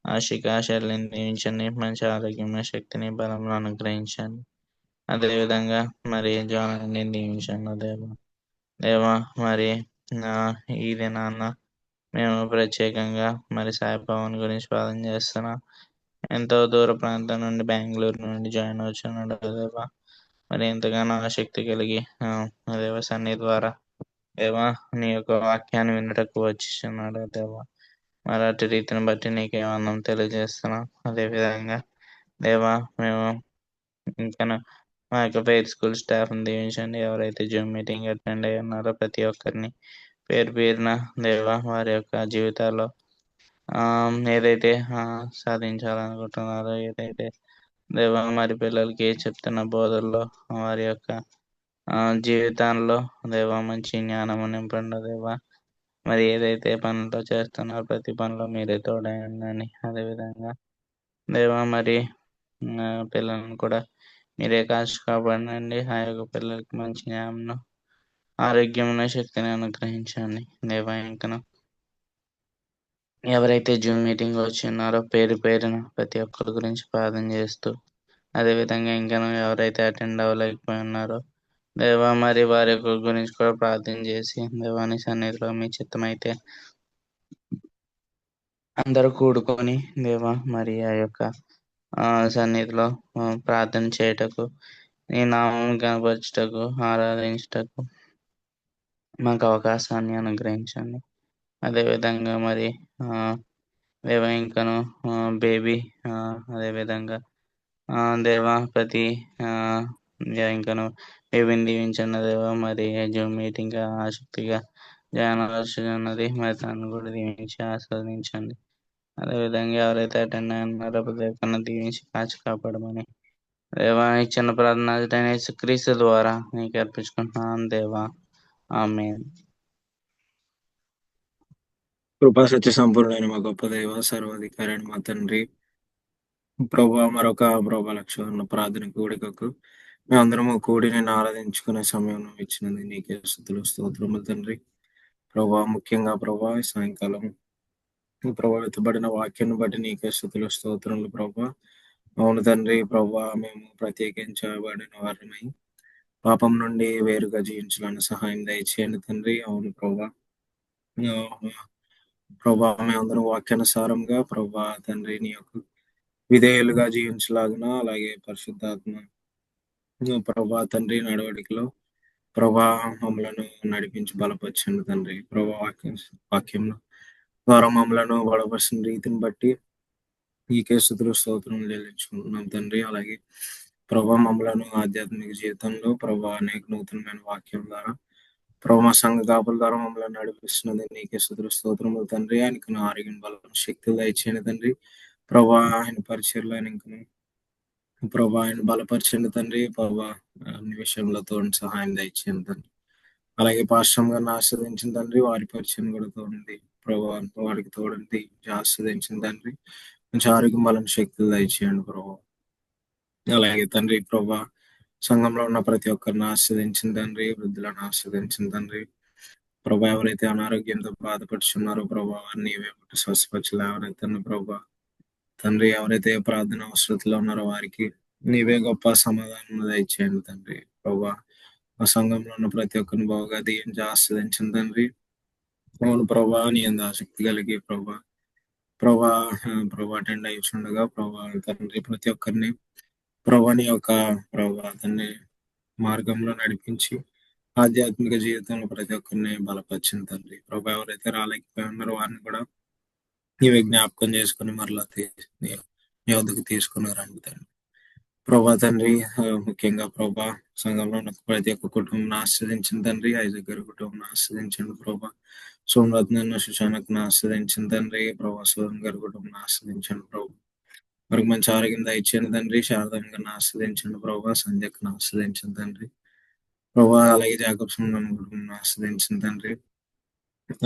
Speaker 3: ఆశిక శైలిని దీవించండి, మంచి ఆరోగ్యం శక్తిని బలంలో అనుగ్రహించండి. అదేవిధంగా మరి జాలని దీవించండి దేవా. దేవా మరి నా ఇది నాన్న మేము ప్రత్యేకంగా మరి సాయి పవన్ గురించి ప్రార్థన చేస్తున్నాం. ఎంతో దూర ప్రాంతం నుండి బెంగళూరు నుండి జాయిన్ అవుతున్నాడు దేవా. మరి ఎంతగానో ఆసక్తి కలిగి దేవ సన్నిధి ద్వారా దేవా నీ యొక్క వాక్యాన్ని వినుటకు వచ్చిస్తున్నాడు దేవా. మరి అటు రీతిని బట్టి నీకే వందనం తెలియజేస్తున్నాం. అదేవిధంగా దేవా మేము ఇంకా మా యొక్క ఫెయిర్ స్కూల్ స్టాఫ్ని దీవించండి. ఎవరైతే జూమ్ మీటింగ్ అటెండ్ అయ్యి ఉన్నారో ప్రతి ఒక్కరిని పేరు పేరున దేవా వారి యొక్క జీవితాల్లో ఏదైతే సాధించాలనుకుంటున్నారో, ఏదైతే దేవా మరి పిల్లలకి చెప్తున్న బోధల్లో వారి యొక్క జీవితాల్లో దేవా మంచి జ్ఞానము నింపండి దేవా. మరి ఏదైతే పనులు చేస్తున్నారో ప్రతి పనిలో మీరే తోడైందని. అదేవిధంగా దేవా మరి పిల్లలను కూడా మీరే కాచి కాపాడండి. ఆ యొక్క పిల్లలకి మంచి జ్ఞానం ఆరోగ్యమున శక్తిని అనుగ్రహించండి దేవా. ఇంకను ఎవరైతే జూమ్ మీటింగ్ వచ్చి ఉన్నారో పేరు పేరున ప్రతి ఒక్కరి గురించి ప్రార్థన చేస్తూ, అదేవిధంగా ఇంకను ఎవరైతే అటెండ్ అవ్వలేకపోయి ఉన్నారో దేవా మరి వారి గురించి కూడా ప్రార్థన చేసి దేవాని సన్నిధిలో మీ చిత్తమైతే అందరూ కూడుకొని దేవా మరి ఆ యొక్క సన్నిధిలో ప్రార్థన చేయటకు, నీ నామం కనపరచుటకు, ఆరాధించుటకు మాకు అవకాశాన్ని అనుగ్రహించండి. అదేవిధంగా మరి దేవా ఇంకను బేబీ అదేవిధంగా దేవా ప్రతి ఇంకను బేబీని దీవించండి దేవా. మరి జూమ్ మీటింగ్ ఆసక్తిగా జాయిన్ అవ్వాల్సినది, మరి తను కూడా దీవించి ఆస్వాదించండి. అదేవిధంగా ఎవరైతే అటెండ్ అయినారో ప్రతి ఒక్కరిని దీవించి కాచి కాపాడమని దేవా ఈ చిన్న ప్రార్థన క్రీస్తు ద్వారా నీకు అర్పించుకుంటున్నాను దేవా. ఆమేన్.
Speaker 4: కృపా సత్య సంపూర్ణమైన మా గొప్ప దేవ, సర్వాధికారి అయిన మా తండ్రి, ప్రభా మరొక ప్రభా లక్ష్యం ప్రార్థన కూడికకు మేమందరము కూడి నేను ఆరాధించుకునే సమయం ఇచ్చినది నీకే స్తుతులు స్తోత్రములు తండ్రి. ప్రభా ముఖ్యంగా ప్రభా ఈ సాయంకాలం ప్రభావితపడిన వాక్యాన్ని బట్టి నీకే స్తుతులు స్తోత్రములు ప్రభా. అవును తండ్రి, ప్రభా మేము ప్రత్యేకించబడిన వారమై పాపం నుండి వేరుగా జీవించాలని సహాయం దయచేయండి తండ్రి. అవును ప్రభా, ప్రభా మేమందరం వాక్యానుసారంగా ప్రభా తండ్రి నీ యొక్క విధేయులుగా జీవించలాగున, అలాగే పరిశుద్ధాత్మ ప్రభా తండ్రి నడవడికలో ప్రభా మమ్మలను నడిపించి బలపరచండి తండ్రి. ప్రభా వాక్యంలో ద్వారా మమ్మలను బలపరిచిన రీతిని బట్టి నీకే స్తుతులు స్తోత్రం చెల్లించుకుంటున్నాం తండ్రి. అలాగే ప్రభా మమ్మలను ఆధ్యాత్మిక జీవితంలో ప్రభా అనేక నూతనమైన వాక్యం ద్వారా ప్రభా సంఘ కాపుల ద్వారా మమ్మల్ని నడిపిస్తున్నది నీకే స్తుతులు స్తోత్రములు తండ్రి. ఆయనకు ఆరోగ్యం బలం శక్తులు దయచేయండి తండ్రి. ప్రభా ఆయన పరిచయలు ఆయనకు ప్రభా ఆయన బలపరచండి తండ్రి. ప్రభా అన్ని విషయంలో తోడు సహాయం దయచేయండి తండ్రి. అలాగే పాశ్రం గారిని ఆస్వాదించిన తండ్రి, వారి పరిచయం కూడా తోడండి ప్రభా. వారికి తోడండి ఆస్వాదించిన తండ్రి, మంచి ఆరోగ్యం బలం శక్తులు దయచేయండి ప్రభా. అలాగే తండ్రి ప్రభా సంఘంలో ఉన్న ప్రతి ఒక్కరిని ఆస్వాదించిన తండ్రి, వృద్ధులను ఆస్వాదించిన తండ్రి. ప్రభా ఎవరైతే అనారోగ్యంతో బాధపడుచున్నారో ప్రభా వారిని స్వస్థపరచలు ఎవరైతే ప్రభా తండ్రి, ఎవరైతే ప్రార్థన అవసరతలో ఉన్నారో వారికి నీవే గొప్ప సమాధానం దయచేయండి తండ్రి. ప్రభా మా సంఘంలో ఉన్న ప్రతి ఒక్కరిని బాగా దీవించి ఆస్వాదించిన తండ్రి. అవును ప్రభా నీ అంత ఆసక్తి కలిగి ప్రభా ప్రభా అటెండ్ అయ్యుండగా ప్రభా తండ్రి ప్రతి ఒక్కరిని ప్రభా నీ యొక్క ప్రభా తండ్రి మార్గంలో నడిపించి ఆధ్యాత్మిక జీవితంలో ప్రతి ఒక్కరిని బలపరిచిన తండ్రి. ప్రభా ఎవరైతే రాలేకపోయి ఉన్నారో వారిని కూడా నీవే జ్ఞాపకం చేసుకుని మరలా నీ వద్దకు తీసుకుని రండి తండ్రి. ప్రభా తండ్రి, ముఖ్యంగా ప్రభా సంఘంలో ఉన్న ప్రతి ఒక్క కుటుంబం ఆస్వాదించిన తండ్రి, ఐజక్ గారి కుటుంబం ఆస్వాదించండి ప్రభా. సోమరత్న సుశానకు ఆస్వాదించిన తండ్రి, ప్రభా సోదం గారి కుటుంబం ఆస్వాదించండి ప్రభా. వారికి మంచి ఆరోగ్యం దయచేయండి తండ్రి. శారదం గారిని ఆస్వాదించండి ప్రభా. సంధ్యకు ఆస్వాదించండి తండ్రి ప్రభా. అలాగే జాకబ్సన్ కుటుంబం ఆస్వాదించండి తండ్రి.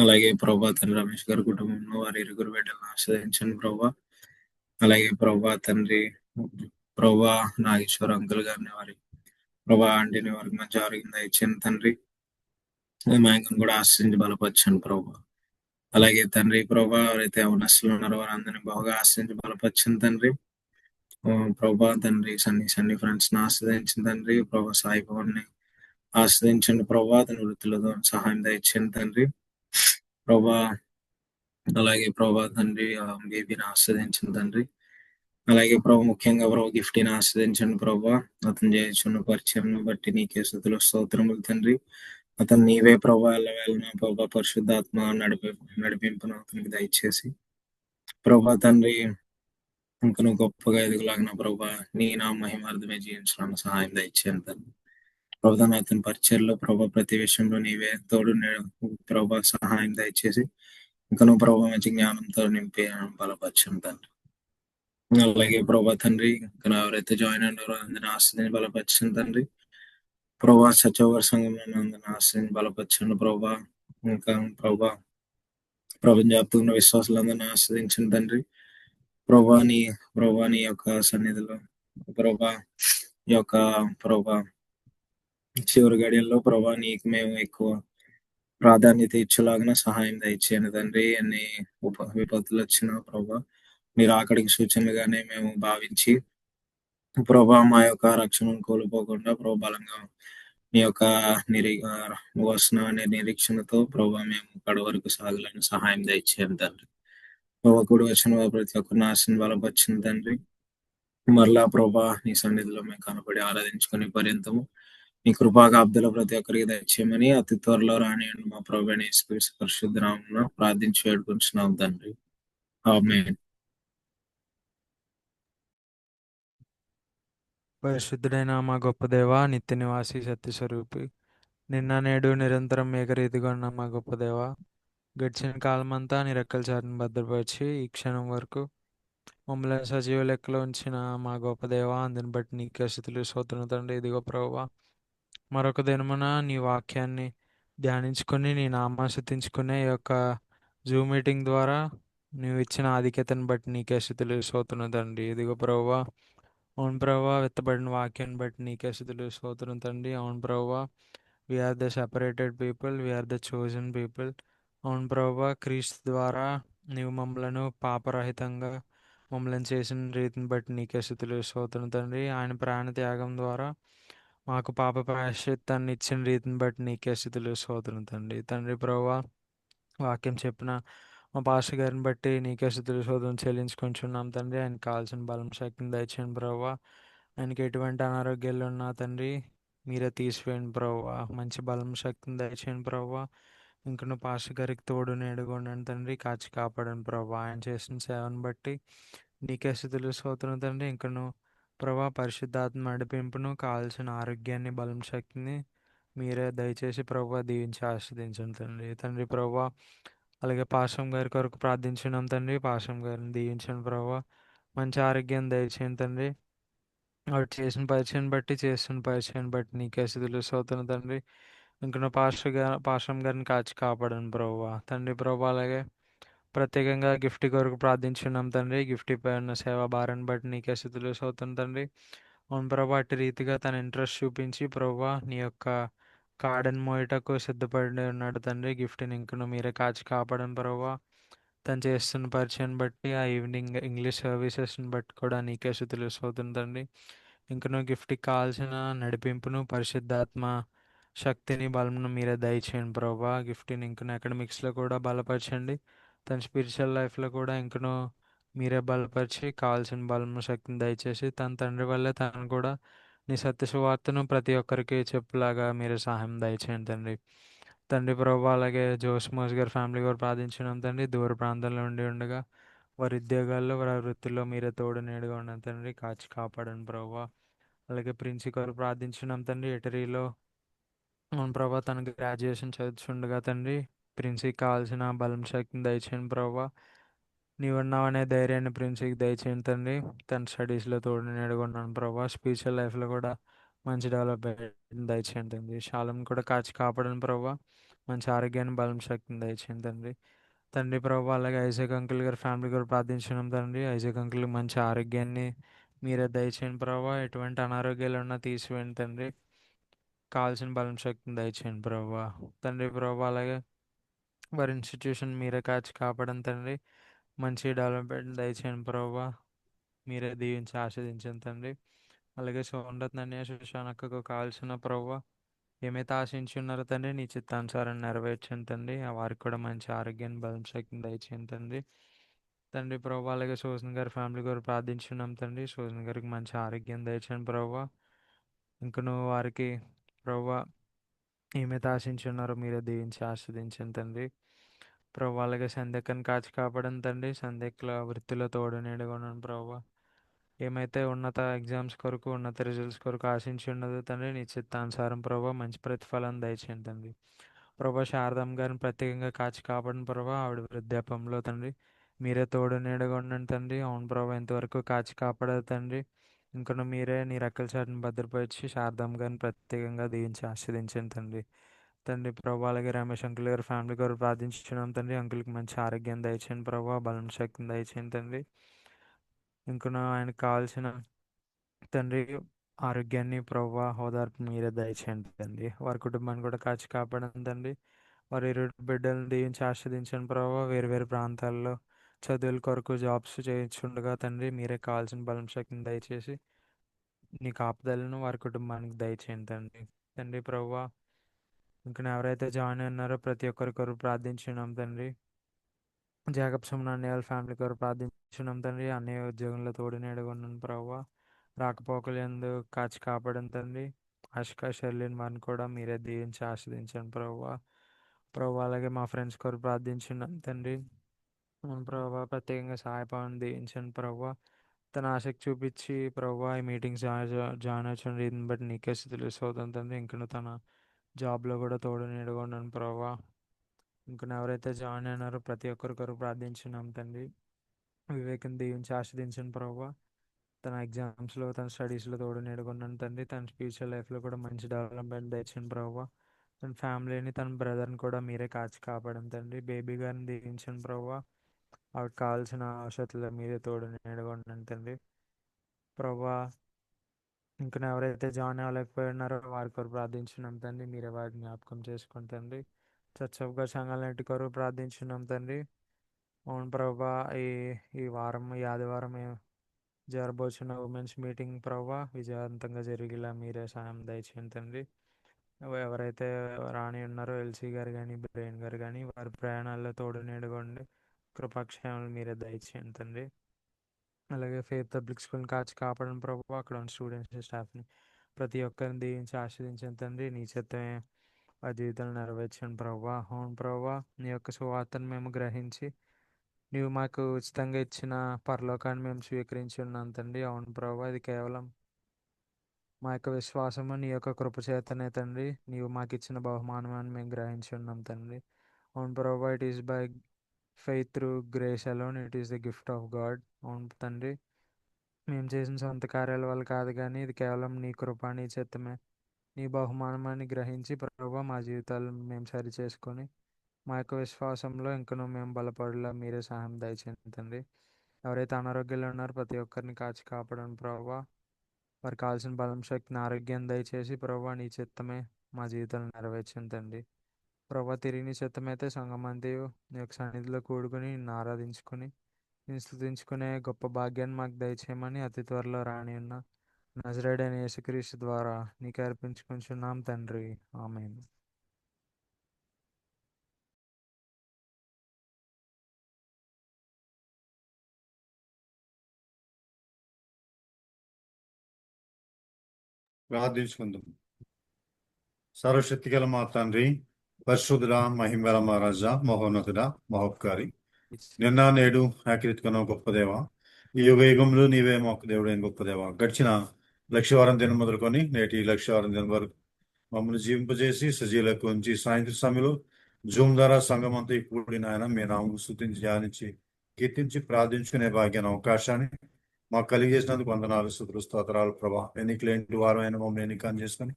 Speaker 4: అలాగే ప్రభా తండ్రి రమేష్ గారి కుటుంబంలో వారి ఇరుగురు బిడ్డలను ఆస్వాదించండి ప్రభా. అలాగే ప్రభా తండ్రి, ప్రభా నాగేశ్వర అంకుల్ గారిని వారి ప్రభా ఆంటీని వారికి మంచి ఆరోగ్యం దయచేయండి తండ్రి. మ్యాంగన్ కూడా ఆశ్రయించి బలపరచండి ప్రభా. అలాగే తండ్రి ప్రభా ఎవరైతే అవనస్తులు ఉన్నారో వారందరినీ బాగా ఆశ్రయించి బలపరచండి తండ్రి. ప్రభా తండ్రి సన్ని ఫ్రెండ్స్ ని ఆశ్రయించిన తండ్రి. ప్రభా సాయి పవన్ ని ఆశ్రయించండి ప్రభా. తన వృత్తులతో సహాయం దయచేయండి తండ్రి ప్రభా. అలాగే ప్రభా తండ్రి బేబీని ఆస్వాదించండి తండ్రి. అలాగే ప్రభు ముఖ్యంగా ప్రభు గిఫ్ట్ని ఆస్వాదించండి ప్రభా. అతను చేస్తున్న పరిచయం బట్టి నీకే స్తుతులు స్తోత్రములు తండ్రి. అతను నీవే ప్రభా వెళ్ళన ప్రభా పరిశుద్ధాత్మ నడిపింపును అతనికి దయచేసి ప్రభా తండ్రి ఇంకను గొప్పగా ఎదుగులాగిన ప్రభా నీ నా మహిమార్థమే జీవించడానికి సహాయం దయచేయండి తండ్రి. ప్రభా అతని పరిచయలో ప్రభా ప్రతి విషయంలో నీవే తోడు ప్రభా సహాయం దయచేసి ఇంకను ప్రభా మంచి జ్ఞానంతో నింపి బలపరచండి తండ్రి. అలాగే ప్రభా తండ్రి ఇంకా ఎవరైతే జాయిన్ అయినారో అందరిని ఆశ్రదిని బలపరచండి తండ్రి ప్రభా. సత్యవర సంఘంలో అందరిని ఆశ్రదిని బలపరచండి ప్రభా. ఇంకా ప్రభా జ్ఞాపకం విశ్వాసాలందరినీ ఆశ్రదించండి తండ్రి ప్రభా నీ యొక్క సన్నిధిలో ప్రభా ఈ యొక్క ప్రభా చివరి గడియల్లో ప్రభా నీకు మేము ఎక్కువ ప్రాధాన్యత ఇచ్చేలాగిన సహాయం దయచేయండి తండ్రి. అన్ని విపత్తులు వచ్చినా ప్రభా మీరు అక్కడికి సూచనలుగానే మేము భావించి ప్రభా మా యొక్క రక్షణను కోల్పోకుండా ప్రభా బలంగా మీ యొక్క వస్తున్న అనే నిరీక్షణతో ప్రభా మేము కడ వరకు సాగాలని సహాయం దయచేయండి తండ్రి. ప్రభా కూడి వచ్చిన ప్రతి ఒక్క నాశనం బలపరిచింది తండ్రి. మరలా ప్రభా నీ సన్నిధిలో మేము కనపడి ఆరాధించుకునే పర్యంతము మీ కృపాకాబ్దుల ప్రతి ఒక్కరికి దయచేయమని అతి త్వరలో రానియండి మా ప్రభు పరిశుద్ధ నామమున ప్రార్థించి వేడుకుంటున్నాం తండ్రి. ఆమేన్.
Speaker 2: పరిశుద్ధుడైన మా గొప్ప దేవ, నిత్య నివాసి సత్యస్వరూపి, నిన్న నేడు నిరంతరం ఏకరీతిగా ఉన్న మా గొప్ప దేవ, గడిచిన కాలమంతా నీ రెక్కల చాటును భద్రపరిచి ఈ క్షణం వరకు మమ్మల్ని సజీవ లెక్కలో ఉంచిన మా గొప్ప దేవ, అందుని బట్టి నీకే స్తుతులు స్తోత్రం తండ్రి. ఇదిగో ప్రభువా, మరొక దినమున నీ వాక్యాన్ని ధ్యానించుకొని నీ నామాశతించుకునే ఈ యొక్క జూమ్ మీటింగ్ ద్వారా నువ్వు ఇచ్చిన ఆధిక్యతను బట్టి నీకే స్తుతులు స్తోత్రం తండ్రి. ఇదిగో ప్రభువా, అవును ప్రభువా, విత్తబడిన వాక్యాన్ని బట్టి నీకే స్తుతులు స్తోత్రం తండ్రి. అవును ప్రభువా, we're the separated people, we're the chosen people. అవును ప్రభువా, క్రీస్తు ద్వారా నీవు మమ్మలను పాపరహితంగా మమ్మల్ని చేసిన రీతిని బట్టి నీకే స్తుతులు స్తోత్రం తండ్రి. ఆయన ప్రాణ త్యాగం ద్వారా మాకు పాప ప్రాయశ్చిత్తాన్ని ఇచ్చిన రీతిని బట్టి నీకే స్తుతులు స్తోత్రం తండ్రి. తండ్రి ప్రభువా, వాక్యం చెప్పిన మా పాస్టర్ గారిని బట్టి నీకే స్తుతులు స్తోత్రం చెల్లించుకుంటున్నాం తండ్రి. ఆయనకు కావాల్సిన బలం శక్తిని దయచేయండి ప్రభువా. ఆయనకి ఎటువంటి అనారోగ్యాలు ఉన్నా తండ్రి మీరే తీసివేయండి ప్రభువా. మంచి బలం శక్తిని దయచేయండి ప్రభువా. ఇంకను పాస్టర్ గారికి తోడు నేడుగా ఉండండి తండ్రి, కాచి కాపాడండి ప్రభా. ఆయన చేసిన సేవను బట్టి నీకే స్తుతులు స్తోత్రం తండ్రి. ఇంకను ప్రభా పరిశుద్ధాత్మ నడిపింపును కావాల్సిన ఆరోగ్యాన్ని బలం శక్తిని మీరే దయచేసి ప్రభా దీవించి ఆస్వాదించండి తండ్రి. తండ్రి ప్రభా, అలాగే పాశం గారి కొరకు ప్రార్థించున్నాం తండ్రి. పాశం గారిని దీవించండి ప్రభా, మంచి ఆరోగ్యం దయచేయండి తండ్రి. వాడు చేసిన చేస్తున్న పరిచయం బట్టి నీకే స్తుతులు స్తోత్రం తండ్రి. ఇంకను పాశం గారిని కాచి కాపాడండి ప్రభువా. తండ్రి ప్రభా, అలాగే ప్రత్యేకంగా గిఫ్ట్ కొరకు ప్రార్థించున్నాం తండ్రి. గిఫ్ట్ పై ఉన్న సేవా భారాన్ని బట్టి నీకే స్తుతులు స్తోత్రం తండ్రి. అవును ప్రభా, అట్టి రీతిగా తన ఇంట్రెస్ట్ చూపించి ప్రభా నీ యొక్క కాడని మోయటకు సిద్ధపడి ఉన్నాడు తండ్రి. గిఫ్ట్ని ఇంకను మీరే కాచి కాపాడని ప్రభా. తను చేస్తున్న పరిచయం బట్టి ఆ ఈవినింగ్ ఇంగ్లీష్ సర్వీసెస్ని బట్టి కూడా నీకే స్తుతులు స్తోత్రం తండ్రి. ఇంకను గిఫ్ట్కి కావాల్సిన నడిపింపును పరిశుద్ధాత్మ శక్తిని బలంను మీరే దయచేయండి ప్రభా. గిఫ్ట్ని ఇంకను అకాడమిక్స్లో కూడా బలపరచండి, తన స్పిరిచువల్ లైఫ్లో కూడా ఇంకను మీరే బలపరిచి కావాల్సిన బలము శక్తిని దయచేసి తన తండ్రి వల్లే తను కూడా నీ సత్య సువార్తను ప్రతి ఒక్కరికి చెప్పులాగా మీరు సహాయం దయచేయండి తండ్రి. తండ్రి ప్రభు, అలాగే జోస్మోస్ గారి ఫ్యామిలీ కూడా ప్రార్థించినాం తండ్రి. దూర ప్రాంతాల్లో ఉండి ఉండగా వారి ఉద్యోగాల్లో వారి వృత్తిలో మీరే తోడు నేడుగా ఉన్నాను తండ్రి, కాచి కాపాడండి ప్రభు.
Speaker 5: అలాగే ప్రిన్సి కొరకు ప్రార్థించున్నాం తండ్రి. ఎటరీలో అవును ప్రభా, తనకి గ్రాడ్యుయేషన్ చదువుతుండగా తండ్రి, ప్రిన్సీకి కావాల్సిన బలం శక్తిని దయచేయండి ప్రభా. నీవున్నావనే ధైర్యాన్ని ప్రిన్సీకి దయచేయండి తండ్రి. తన స్టడీస్లో తోడు నేడుకున్నాను ప్రభా. స్పిరిచువల్ లైఫ్లో కూడా మంచి డెవలప్మెంట్ దయచేయండి తండ్రి. శాలం కూడా కాచి కాపాడని ప్రభా. మంచి ఆరోగ్యాన్ని బలం శక్తిని దయచేయండి తండ్రి. తండ్రి ప్రభా, అలాగే ఐజాక్ అంకుల్ గారి ఫ్యామిలీ కూడా ప్రార్థించున్నాం తండ్రి. ఐజాక్ అంకుల్ మంచి ఆరోగ్యాన్ని మీరే దయచేయండి ప్రభా. ఎటువంటి అనారోగ్యాలు ఉన్నా తీసివేయండి తండ్రి. కావాల్సిన బలం శక్తిని దయచేయండి ప్రభా. తండ్రి ప్రభా, అలాగే వారి ఇన్స్టిట్యూషన్ మీరే కాచి కాపాడండి తండ్రి. మంచి డెవలప్మెంట్ దయచేయండి ప్రభా. మీరే దీవించి ఆస్వాదించండి తండ్రి. అలాగే సోమరత్న అన్య సుశానక్కకు కావాల్సిన ప్రభా ఏమైతే ఆశించి ఉన్నారో తండ్రి, నీ చిత్తానుసారం నెరవేర్చండి తండ్రి. ఆ వారికి కూడా మంచి ఆరోగ్యాన్ని బలం శక్తిని దయచేయండి తండ్రి. తండ్రి ప్రభా, అలాగే సూజన్ గారి ఫ్యామిలీ గారు ప్రార్థించున్నాం తండ్రి. సూజన్ గారికి మంచి ఆరోగ్యం దయచేయండి ప్రభా. ఇంక నువ్వు వారికి ప్రభా ఏమైతే ఆశించున్నారో మీరే దీవించి ఆస్వాదించండి తండ్రి. ప్రభు అలాగే సంధ్యకని కాచి కాపాడని తండ్రి. సంధ్యకుల వృత్తిలో తోడు నీడగొన్నాను ప్రభు. ఏమైతే ఉన్నత ఎగ్జామ్స్ కొరకు, ఉన్నత రిజల్ట్స్ కొరకు ఆశించి ఉన్నదో తండ్రి, నీ చిత్తానుసారం ప్రభు మంచి ప్రతిఫలం దయచేయండి తండ్రి. ప్రభా, శారదమ్మ గారిని ప్రత్యేకంగా కాచి కాపాడిన ప్రభా. ఆవిడ వృద్ధాపంలో తండ్రి మీరే తోడు నీడగా ఉండండి తండ్రి. అవును ప్రభా, ఇంతవరకు కాచి కాపాడదు తండ్రి. ఇంకను మీరే నీ రెక్కల చాటును భద్రపరిచి శారదమ్మ గారిని ప్రత్యేకంగా దీవించి ఆస్వాదించండి తండ్రి. తండ్రి ప్రభా, అలాగే రమేష్ అంకుల్ గారి ఫ్యామిలీ గారు ప్రార్థించున్నాం తండ్రి. అంకుల్కి మంచి ఆరోగ్యం దయచేయండి ప్రభా. బలం శక్తిని దయచేయండి తండ్రి. ఇంకను ఆయనకు కావాల్సిన తండ్రి ఆరోగ్యాన్ని ప్రభా, ఓదార్పు మీరే దయచేయండి తండ్రి. వారి కుటుంబాన్ని కూడా కాచి కాపాడండి తండ్రి. వారి ఇరు బిడ్డలను దీవించి ఆస్వాదించండి ప్రభావ. వేరు వేరు ప్రాంతాల్లో చదువుల కొరకు జాబ్స్ చేయించుండగా తండ్రి, మీరే కావాల్సిన బలం శక్తిని దయచేసి నీ కాపుదలను వారి కుటుంబానికి దయచేయండి తండ్రి. తండ్రి ప్రభా, ఇంకా ఎవరైతే జాయిన్ ఉన్నారో ప్రతి ఒక్కరి కొరకు ప్రార్థించున్నాం తండ్రి. జాకబ్సం అన్నయ్య వాళ్ళ ఫ్యామిలీ కొరకు ప్రార్థించున్నాం తండ్రి. అన్నయ్య ఉద్యోగంలో తోడు నీడగొన్నాను ప్రభావ. రాకపోకలు ఎందు కాచి కాపాడని తండ్రి. అష్కా షర్లిన్ వారిని కూడా మీరే దీవించి ఆస్వాదించండి ప్రభావ. ప్రభు అలాగే మా ఫ్రెండ్స్ కొరకు ప్రార్థించున్నాం తండ్రి. అవును ప్రభా, ప్రత్యేకంగా సహాయపడని దీవించండి ప్రభా. తన ఆసక్తి చూపించి ప్రభా ఈ మీటింగ్స్ జాయిన్ వచ్చిన రీతిని బట్టి నీకే స్థితిలో శోధన తండ్రి. ఇంకను తన జాబ్లో కూడా తోడు నీడగొన్నాను ప్రభా. ఇంకను ఎవరైతే జాయిన్ అయినారో ప్రతి ఒక్కరి కొరకు ప్రార్థించున్నాం తండ్రి. వివేకం దీవించి ఆస్వాదించండి ప్రభా. తన ఎగ్జామ్స్లో, తన స్టడీస్లో తోడు నీడగొన్నాను తండ్రి. తన ఫ్యూచర్ లైఫ్లో కూడా మంచి డెవలప్మెంట్ తెచ్చండి ప్రభా. తన ఫ్యామిలీని, తన బ్రదర్ని కూడా మీరే కాచి కాపాడండి తండ్రి. బేబీ గారిని దీవించండి ప్రభా. ఆవిడకి కావాల్సిన ఔషధాలు మీరే తోడు నీడగొండండి తండ్రి. ప్రభా, ఇంకా ఎవరైతే జాయిన్ అవ్వలేకపోయి ఉన్నారో వారి కొరకు ప్రార్థించున్నాం తండ్రి. మీరే వారిని జ్ఞాపకం చేసుకోండి తండ్రి. చచ్చవుగా సంఘాలన్నిటి కొరకు ప్రార్థించున్నాం తండ్రి. అవును ప్రభా, ఈ ఈ వారం, ఈ ఆదివారం జరబోచున్న ఉమెన్స్ మీటింగ్ ప్రభా విజయవంతంగా జరిగేలా మీరే సాయం దయచేయండి తండ్రి. ఎవరైతే రాని ఉన్నారో ఎల్సీ గారు కానీ, బ్రెయిన్ గారు కానీ, వారి ప్రయాణాల్లో తోడు నీడగొండి కృపాక్షేమాలు మీరే దయచేయండి తండ్రి. అలాగే ఫెయిత్ పబ్లిక్ స్కూల్ని కాచి కాపాడని ప్రభు. అక్కడ ఉన్న స్టూడెంట్స్, స్టాఫ్ని ప్రతి ఒక్కరిని దీవించి ఆస్వాదించండి తండ్రి. నీ చిత్తమే ఆ జీవితాలు నెరవేర్చండి ప్రభు. అవును ప్రభు, నీ యొక్క సువార్తను మేము గ్రహించి నీవు మాకు ఉచితంగా ఇచ్చిన పరలోకాన్ని మేము స్వీకరించి ఉన్నాం తండ్రి. అవును ప్రభు, ఇది కేవలం మా యొక్క విశ్వాసము నీ యొక్క కృపచేతనే తండ్రి. నీవు మాకు ఇచ్చిన బహుమానాన్ని మేము గ్రహించి ఉన్నాం తండ్రి. అవును ప్రభు, it is by faith through grace alone, it is the gift of God. అవును తండ్రి, మేము చేసిన సొంత కార్యాల వల్ల కాదు కానీ ఇది కేవలం నీ కృప, నీ చిత్తమే, నీ బహుమానమాన్ని గ్రహించి ప్రభు మా జీవితాలను మేము సరి చేసుకొని మా యొక్క విశ్వాసంలో ఇంకనూ మేము బలపడేలా మీరే సహాయం దయచేయండి తండ్రి. ఎవరైతే అనారోగ్యంలో ఉన్నారో ప్రతి ఒక్కరిని కాచి కాపాడండి ప్రభు. వారికి కావాల్సిన బలం, శక్తిని, ఆరోగ్యం దయచేసి ప్రభు నీ చిత్తమే మా జీవితాలను నెరవేర్చండి తండ్రి. ప్రభు తిరిగి నీ చిత్తమైతే సంగమంతయు నీ యొక్క సన్నిధిలో కూడుకుని నిన్ను ఆరాధించుకుని నేను స్తుతించుకునే గొప్ప భాగ్యాన్ని మాకు దయచేయమని అతి త్వరలో రాని ఉన్న నజరేయుడైన యేసుక్రీస్తు ద్వారా నీకు అర్పించుకుంటున్నాం తండ్రి. ఆమేన్.
Speaker 6: ప్రార్థించుకుందాం. సర్వశక్తి గల మా తండ్రి, పరిశుద్ధుడ, మహిమగల మా రాజా, మహోన్నతుడ, మహోపకారి, నిన్న నేడు ఆకృతికన గొప్ప దేవ, ఈ యుగ యుగంలో నీవే మాకు దేవుడైన గొప్ప దేవ. గడిచిన లక్షవారం దినం మొదలుకొని నేటి లక్షవారం దినం వరకు మమ్మల్ని జీవింపజేసి సజీలకు ఉంచి సాయంత్రం సమయంలో జూమ్ ద్వారా సంఘం అంతా కూడి నాయన మీ నామం స్తుతించి ధ్యానించి కీర్తించి ప్రార్థించుకునే భాగ్యాన్ని అవకాశాన్ని మాకు కలిగేసినందుకు వందనాలు స్తుతులు స్తోత్రాలు ప్రభా ఎన్నికలేంటి వారం అయిన మమ్మల్ని ఎన్నికని చేసుకొని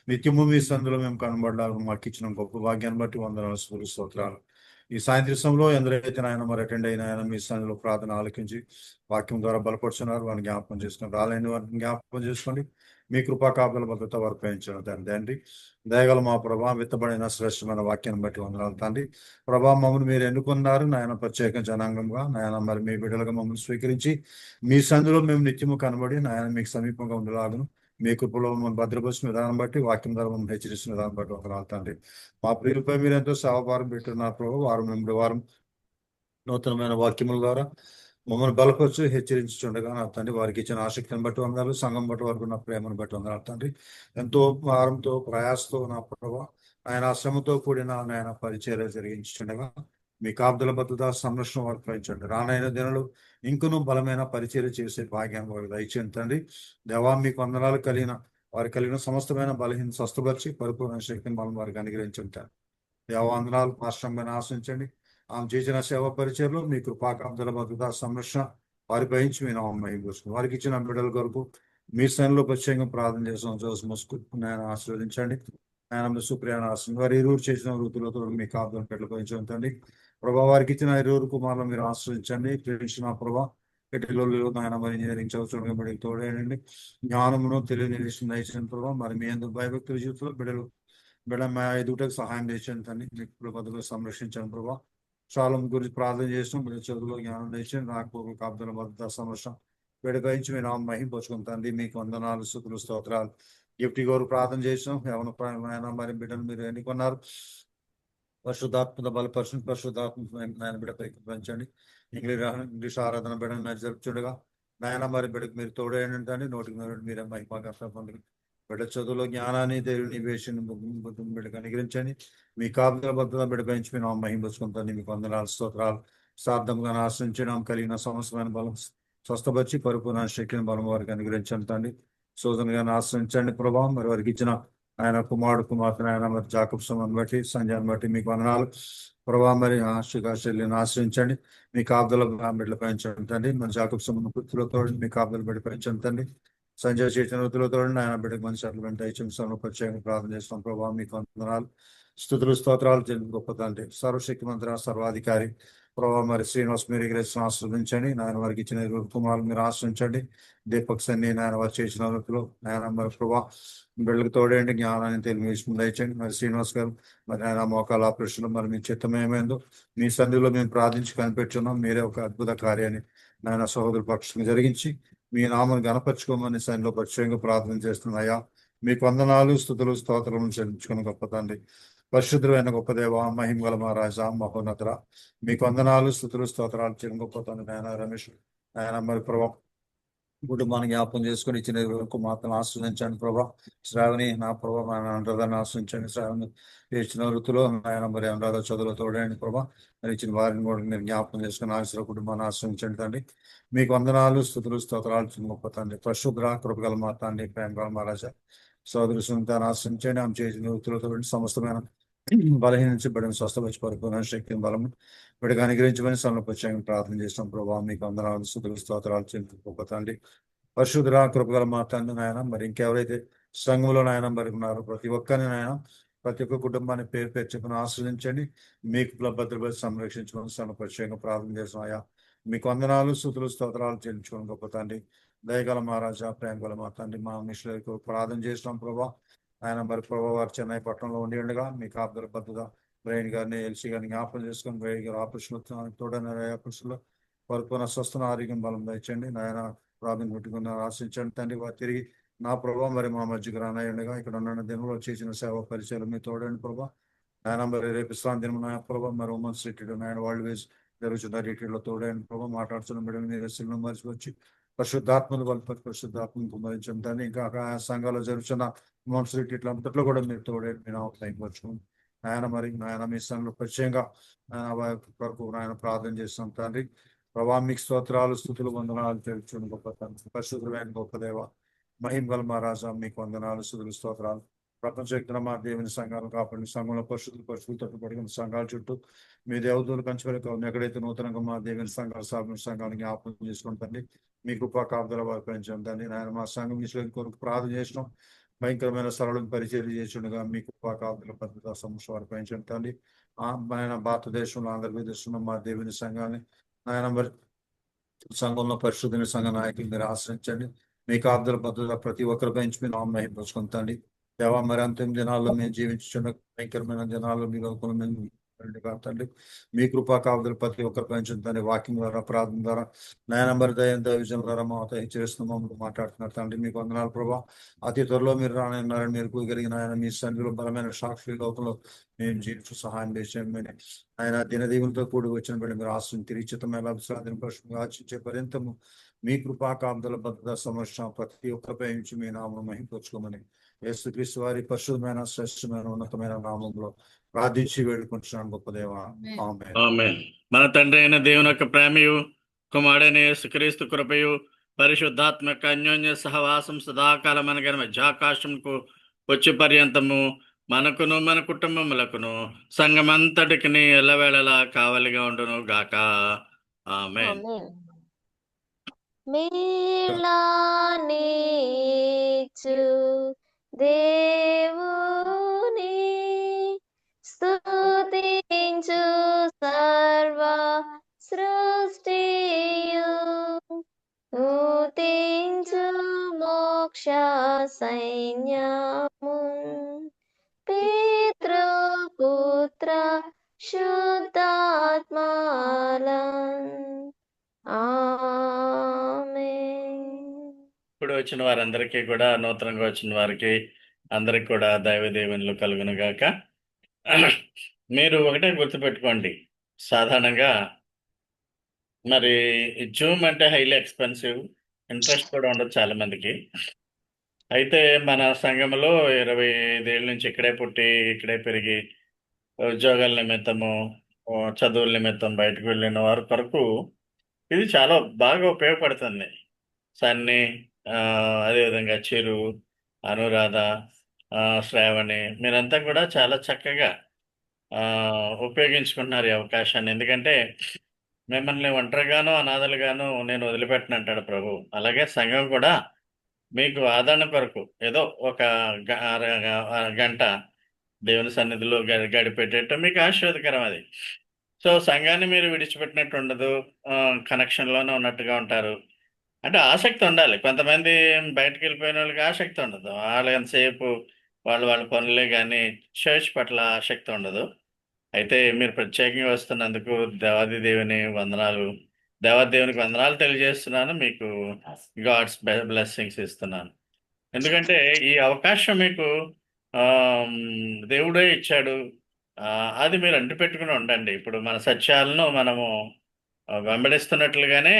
Speaker 6: నిత్యము మీ సందులో మేము కనబడలాగా మాకు ఇచ్చిన గొప్ప భాగ్యాన్ని బట్టి వందనాలు స్తుతులు స్తోత్రాలు. ఈ సాయంత్రం సమయంలో ఎందరైతే నాయన మరి అటెండ్ అయిన ఆయన మీ సందులో ప్రార్థన ఆలకించి వాక్యం ద్వారా బలపరుచున్నారు వారిని జ్ఞాపకం చేసుకుని రాలేని వారిని జ్ఞాపకం చేసుకోండి. మీ కృపా కాపుల భద్రత వర్పించడం తండ్రి. దయగల మా ప్రభా విత్తబడిన శ్రేష్టమైన వాక్యాన్ని బట్టి వందనాలు తండ్రి. ప్రభా మమ్మల్ని మీరు ఎన్నుకున్నారు నాయన ప్రత్యేక జనాంగంగా నాయన మరి మీ బిడ్డలుగా మమ్మల్ని స్వీకరించి మీ సందులో మేము నిత్యము కనబడి నాయన మీకు సమీపంగా ఉండలాగును మీ కృపలో మమ్మల్ని భద్రపరిచిన విధానం బట్టి వాక్యం ద్వారా మమ్మల్ని హెచ్చరిస్తున్న విధానం బట్టి వందనాలు తండ్రి. మా ప్రియులపై మీరు ఎంతో సేవభారం పెట్టున్నారు ప్రభు వారం వెంబడి వారం నూతనమైన వాక్యముల ద్వారా మమ్మల్ని బలపరచు హెచ్చరించుండగా నా తండ్రి వారికి ఇచ్చిన ఆసక్తిని బట్టి వందనాలు సంఘం బట్టి వారికి ఉన్న ప్రేమను బట్టి వందనాలు తండ్రి. ఎంతో భారంతో ప్రయాసతో నా ప్రభావ ఆయన శ్రమతో కూడిన ఆయన పరిచర్య జరిగించుండగా మీ కాపుదల భద్రత సంరక్షణ వారికి పెంచండి. రానైన దినాలు ఇంకనూ బలమైన పరిచర్య చేసే భాగ్యాన్ని వారికి దయచేయండి తండ్రి. దేవా మీకు వందనాలు కలిగిన వారికి కలిగిన సమస్తమైన బలహీన స్వస్థపరిచి పరిపూర్ణ శక్తిని బలం వారికి అనుగ్రహించుంటారు. దేవాందనాలు పాశ్రంగా ఆశించండి. ఆమె చేసిన సేవ పరిచయలో మీ కృపాకాంతల భద్రత సంరక్షణ వారిపై మీ నామం వారికి ఇచ్చిన బిడ్డల కొరకు మీ స్థానంలో ప్రత్యేకంగా ప్రార్థన చేసిన జోస్ మస్కు నేను ఆశీర్వదించండి. ఆయన సుప్రియాన్ని ఆశీర్వదించండి. వారి ఇరువురు చేసిన వృత్తులతో మీ కాపుదలను పెట్టుకోండి. ప్రభా వారికి ఇచ్చిన ఇరువురు కుమారులు మీరు ఆశ్రయించండి. ప్రేమించిన ప్రభా ఎటిలో ఆయన మరి ఇంజనీరింగ్ చదువుతున్న బిడ్డలు తోడేయండి. జ్ఞానమును తెలియజేసిన ప్రభావ మరి మీ ఎందుకు భయభక్తుల జీవితంలో బిడ్డ మా ఎదుటకు సహాయం చేయండి తండ్రి. మీకు బదులు సంరక్షించండి ప్రభావ. చాలం గురించి ప్రార్థన చేసినాం. బిడ్డ చదువులో జ్ఞానం చేసి నాకు కాపుదల భద్రత సంరక్షణ విడగాయించి మీ నామం మహింపరుచుకుని తండ్రి. మీకు వందనాలు స్తుతులు స్తోత్రాలు. గిఫ్ట్ గౌరు ప్రార్థన చేసినాం. యవన ప్రాయణ మరి బిడ్డను మీరు ఎన్నుకున్నారు. పరిశుద్ధాత్మక పరిశుద్ధాత్మ నాయన బిడ్డ పెంచండి. ఇంగ్లీష్ ఆరాధన బిడ్డ జరుపుచుండగా నాయన మరి బిడ్డకు మీరు తోడేయండి. నోటికి మీరే మహిమగా పొంది బిడ్డ చదువులో జ్ఞానాన్ని దేవుని వేషని బిడ్డకు అనుగ్రహించండి. మీ కాపుదల భద్రత బిడ్డ పెంచి మీ నామం మహింపరుచుకుంటాను. మీకు వందనాలు స్తోత్రాలు. సార్థంగా ఆశ్రయించడం కలిగిన సమస్తమైన బలం స్వస్థపరిచి పరిపూర్ణ శక్తిని బలం వారికి అనుగ్రహించండి తండ్రి. శోధనగా ఆశ్రయించండి ప్రభావం మరి వారికి ఇచ్చిన ఆయన కుమార్తె ఆయన మరి జాకబ్ సమని బట్టి సంజయాన్ని బట్టి మీకు వందనాలు ప్రభావ. మరి శల్లిని ఆశ్రయించండి. మీ కాపుదల బిడ్డలు పెంచండి తండ్రి. మరి జాకబ్ సమన్ వృత్తులతో మీ కాపుదల బిడ్డ పెంచండి తండ్రి. సంజయ్ చేసిన వృత్తులతో ఆయన బిడ్డకు మంచి అట్లు వెంట ఇచ్చిన ప్రత్యేకంగా ప్రార్థన చేస్తాం ప్రభావ. మీకు వందనాలు స్తుతులు స్తోత్రాలు గొప్ప తండ్రి. సర్వశక్తి మంత్రి సర్వాధికారి ప్రభావ మరి శ్రీనివాస్ మీరు ఆశ్రదించండి. నాయన వారికి ఇచ్చిన కుమారులు మీరు ఆశ్రయించండి. దీపక్ సన్ని నాయన వారు చేసిన వృత్తిలో నాయన మరి ప్రభావ బిడ్డలకు తోడేయండి. జ్ఞానాన్ని తెలియజేసి దయచేయండి. మరి శ్రీనివాస్ గారు మరి ఆయన మోకాల ఆపరేషన్లో మరి మీ చిత్తం ఏమైందో మీ సన్నిధిలో మేము ప్రార్థించి కనిపెట్టున్నాం. మీరే ఒక అద్భుత కార్యాన్ని నాయన సహోదరు పక్షంగా జరిగించి మీ నామను గణపరచుకోమని సన్నిధిలో ప్రత్యేకంగా ప్రార్థన చేస్తున్నాయా. మీకు వందనాలు స్తుతులు స్తోత్రములు చెల్లించుకుని గొప్ప తండ్రి. పరిశుద్ధమైన గొప్ప దేవ మహిమగల మహారాజా మహోన్నతర మీకు వందనాలు స్తుతులు స్తోత్రాలు చెల్లి గొప్ప తండ్రి. నాయన రమేష్ ఆయన మరి ప్రభా కుటుంబాన్ని జ్ఞాపకం చేసుకుని ఇచ్చిన మాత్రం ఆశ్రయించండి ప్రభా. శ్రావణి నా ప్రభా అనురాధాన్ని ఆశ్రయించండి. శ్రావణి ఇచ్చిన వృత్తిలో ఆయన మరి అనురాధ చదువులో తోడండి ప్రభా. మరి ఇచ్చిన వారిని కూడా మీరు జ్ఞాపకం చేసుకుని ఆశ్రయ కుటుంబాన్ని ఆశ్రయించండి తండ్రి. మీకు వందనాలు స్తుతులు స్తోత్రాలు గొప్ప తండ్రి. పరిశుభ్ర కృపగల మా తండ్రి ప్రేమగల మహారాజా సోదరు సుంతాన్ని ఆశ్రయించండి. ఆమె చేసిన వృత్తులతో సమస్తమైన బలహీనించబడిన స్వస్థపరిచి పరిపూర్ణ శక్తిని బలం వీడికి అనుగ్రహించమని సమర్పించడానికి ప్రార్థన చేస్తాం ప్రభావ. మీకు వందనాలు స్తుతులు స్తోత్రాలు గొప్ప తండ్రి. పరిశుద్ధ కృపగల మా తండ్రి నాయన మరి ఇంకెవరైతే సంఘంలో నాయన మరి ఉన్నారో ప్రతి ఒక్కరిని నాయన ప్రతి ఒక్క కుటుంబాన్ని పేరు పేరు చెప్పిన ఆశ్రయించండి. మీకు భద్రపరిచి సంరక్షించమని సమర్పించడానికి ప్రార్థన చేస్తున్నాయా. మీకు వందనాలు స్తుతులు స్తోత్రాలు చెల్లించుకోండి గొప్ప తండ్రి. దయగల మహారాజా ప్రేమగల మా తండ్రి మా మిషనరీకి ప్రార్థన చేసినాం ప్రభా. ఆయన మరి ప్రభావ వారు చెన్నై పట్టణంలో ఉండి ఉండగా మీ కాపుదల భద్రత బ్రెయిన్ గారిని ఎల్సీ గారిని జ్ఞాపకం చేసుకొని బ్రెయిన్ గారు ఆపరేషన్ తోడైన ఆపరేషన్లో పరిపూర్ణ స్వస్థన ఆరోగ్యం బలం దండి. నాయన ప్రార్థన పెట్టుకున్న ఆశించండి తండ్రి. వారు తిరిగి నా ప్రభావ మరి మా మధ్యకు రానయ్య ఉండగా ఇక్కడ ఉన్న దినంలో చేసిన సేవ పరిచయాలు మీ తోడండి ప్రభా. నాయన మరి రేపు ఇస్లాం దినం నాయ ప్రభావ మరి ఉమెన్స్ రిట్రీట్ నాయన వరల్డ్ వైజ్ జరుగుతున్న రిట్రీట్లో తోడైన ప్రభావ మాట్లాడుతున్న బిడ్డలు మీరు ఎస్సీలను మర్చిపోవచ్చు పరిశుద్ధాత్మలు బలపతి పరిశుద్ధాత్మను కుమరించండి తండ్రి. ఇంకా సంఘాల్లో జరుగుతున్న ఉమెన్స్ రిట్రీట్ అంతట్లో కూడా మీరు తోడే మీ నాయకుని ఆయన మరి నాయన మీ స్థానంలో ప్రత్యేకంగా కొరకు నాయన ప్రార్థన చేస్తాం తండ్రి. ప్రభా మీకు స్తోత్రాలు స్తుతులు వందనాలు తెలుసుకుని గొప్ప తండ్రి. పరిశుద్ధమైన గొప్ప దేవ మహిమ గల మా రాజా మీకు వందనాలు స్తుతులు స్తోత్రాలు. ప్రపంచ వ్యక్తుల మా దేవుని సంఘాలు కాపాడి సంఘంలో పరిశుద్ధులు తట్టుబడిన సంఘాల చుట్టూ మీ దేవతలు కంచువరకు ఎక్కడైతే నూతనంగా మా దేవుని సంఘాలు స్థాపన సంఘాలను జ్ఞాపకం చేసుకుంటండి. మీ కృపా కాపుదల వారు పెంచండి. నాయన మా సంఘం విషయం కొరకు ప్రార్థన చేసినాం. భయంకరమైన సరళం పరిచయం చేస్తుండగా మీ కృపా కాపుదల భద్రతా సమస్య వారు పెంచండి. ఆయన భారతదేశంలో ఆంధ్రప్రదేశ్లో మా దేవుని సంఘాన్ని ఆయన మరి సంఘంలో పరిశుద్ధమైన సంఘ నాయకులు మీరు ఆశ్రయించండి. మీ కాపుదల భద్రత ప్రతి ఒక్కరి పెంచి మీరు మహిమపరుచుకుంటండి. దేవా మరి అంతిమ దినాల్లో మేము జీవించున్న భయంకరమైన దినాల్లో మీరు తండ్రి మీ కృపా కాపుదలు ప్రతి ఒక్కరు పెంచుతుంది. వాక్యం ద్వారా ప్రార్థన ద్వారా నాయన మరి దైవజనం ద్వారా మాతో హెచ్చరిస్తున్నాం మాట్లాడుతున్నారు తండ్రి. మీకు వందనాలు ప్రభా. అతి త్వరలో మీరు రానున్నారని మీరు కూయగలిగిన ఆయన మీ సన్నిధిలో బలమైన సాక్షి లోకంలో మేము జీవించు సహాయం చేసేమని ఆయన దినదీవులతో కూడి వచ్చిన బిడ్డ మీరు ఆశ్రయం తిరిగి చిత్తమైన అభిశ్రాంతిని పరిశుభ్రంగా ఆశించే పర్యంతము మీ కృపా కాపుదల భద్రత సమస్య ప్రతి ఒక్కరిపై నుంచి మీ నామం మహింపరచుకోమని యేసుక్రీస్తు వారి పరిశుద్ధమైన శ్రేష్టమైన ఉన్నతమైన నామంలో ప్రార్థించి వేడుకుంటున్నాను గొప్ప దేవా. ఆమేన్.
Speaker 1: ఆమేన్. మన తండ్రి అయిన దేవుని యొక్క ప్రేమయు కుమారుడైన యేసుక్రీస్తు కృపయు పరిశుద్ధాత్మక అన్యోన్య సహవాసం సదాకాలం అనగా మధ్యాకాశంకు వచ్చే పర్యంతము మనకును మన కుటుంబములకును సంఘమంతటికి ఎల్లవేళలా కావలిగా ఉండును గాక. ఆమేన్.
Speaker 7: మేలానేచు దేవుని స్తుతించు సర్వ సృష్టియు స్తుతించు మోక్ష సైన్యము పితృపుత్ర శుద్ధాత్మాలం. ఆమేన్.
Speaker 1: ఇప్పుడు వచ్చిన వారందరికీ కూడా నూతనంగా వచ్చిన వారికి అందరికి కూడా దైవ దీవెనలు కలుగును గాక. మీరు ఒకటే గుర్తుపెట్టుకోండి, సాధారణంగా మరి జూమ్ అంటే హైలీ ఎక్స్పెన్సివ్, ఇంట్రెస్ట్ కూడా ఉండదు చాలా మందికి. అయితే మన సంఘంలో 25 ఏళ్ళ నుంచి ఇక్కడే పుట్టి ఇక్కడే పెరిగి ఉద్యోగాల నిమిత్తము చదువుల నిమిత్తం బయటకు వెళ్ళిన వారి కొరకు ఇది చాలా బాగా ఉపయోగపడుతుంది. సన్ని అదేవిధంగా చిరు, అనురాధ, శ్రావణి మీరంతా కూడా చాలా చక్కగా ఉపయోగించుకుంటున్నారు ఈ అవకాశాన్ని. ఎందుకంటే మిమ్మల్ని ఒంటరిగానో అనాథలుగానో నేను వదిలిపెట్టను అంటాడు ప్రభు. అలాగే సంఘం కూడా మీకు ఆదరణ కొరకు ఏదో ఒక గంట దేవుని సన్నిధిలో గడిపెట్టేట్టు మీకు ఆశీర్వాదకరం అది. సో సంఘాన్ని మీరు విడిచిపెట్టినట్టు ఉండదు, కనెక్షన్లోనే ఉన్నట్టుగా ఉంటారు. అంటే ఆసక్తి ఉండాలి. కొంతమంది బయటకు వెళ్ళిపోయిన వాళ్ళకి ఆసక్తి ఉండదు. వాళ్ళు ఎంతసేపు వాళ్ళ పనులే కానీ చర్చ్ పట్ల ఆసక్తి ఉండదు. అయితే మీరు ప్రత్యేకంగా వస్తున్నందుకు దేవునికి వందనాలు తెలియజేస్తున్నాను. మీకు గాడ్స్ బ్లెస్సింగ్స్ ఇస్తున్నాను. ఎందుకంటే ఈ అవకాశం మీకు దేవుడే ఇచ్చాడు. అది మీరు అంటిపెట్టుకుని ఉండండి. ఇప్పుడు మన సత్యాలను మనము వెంబడిస్తున్నట్లుగానే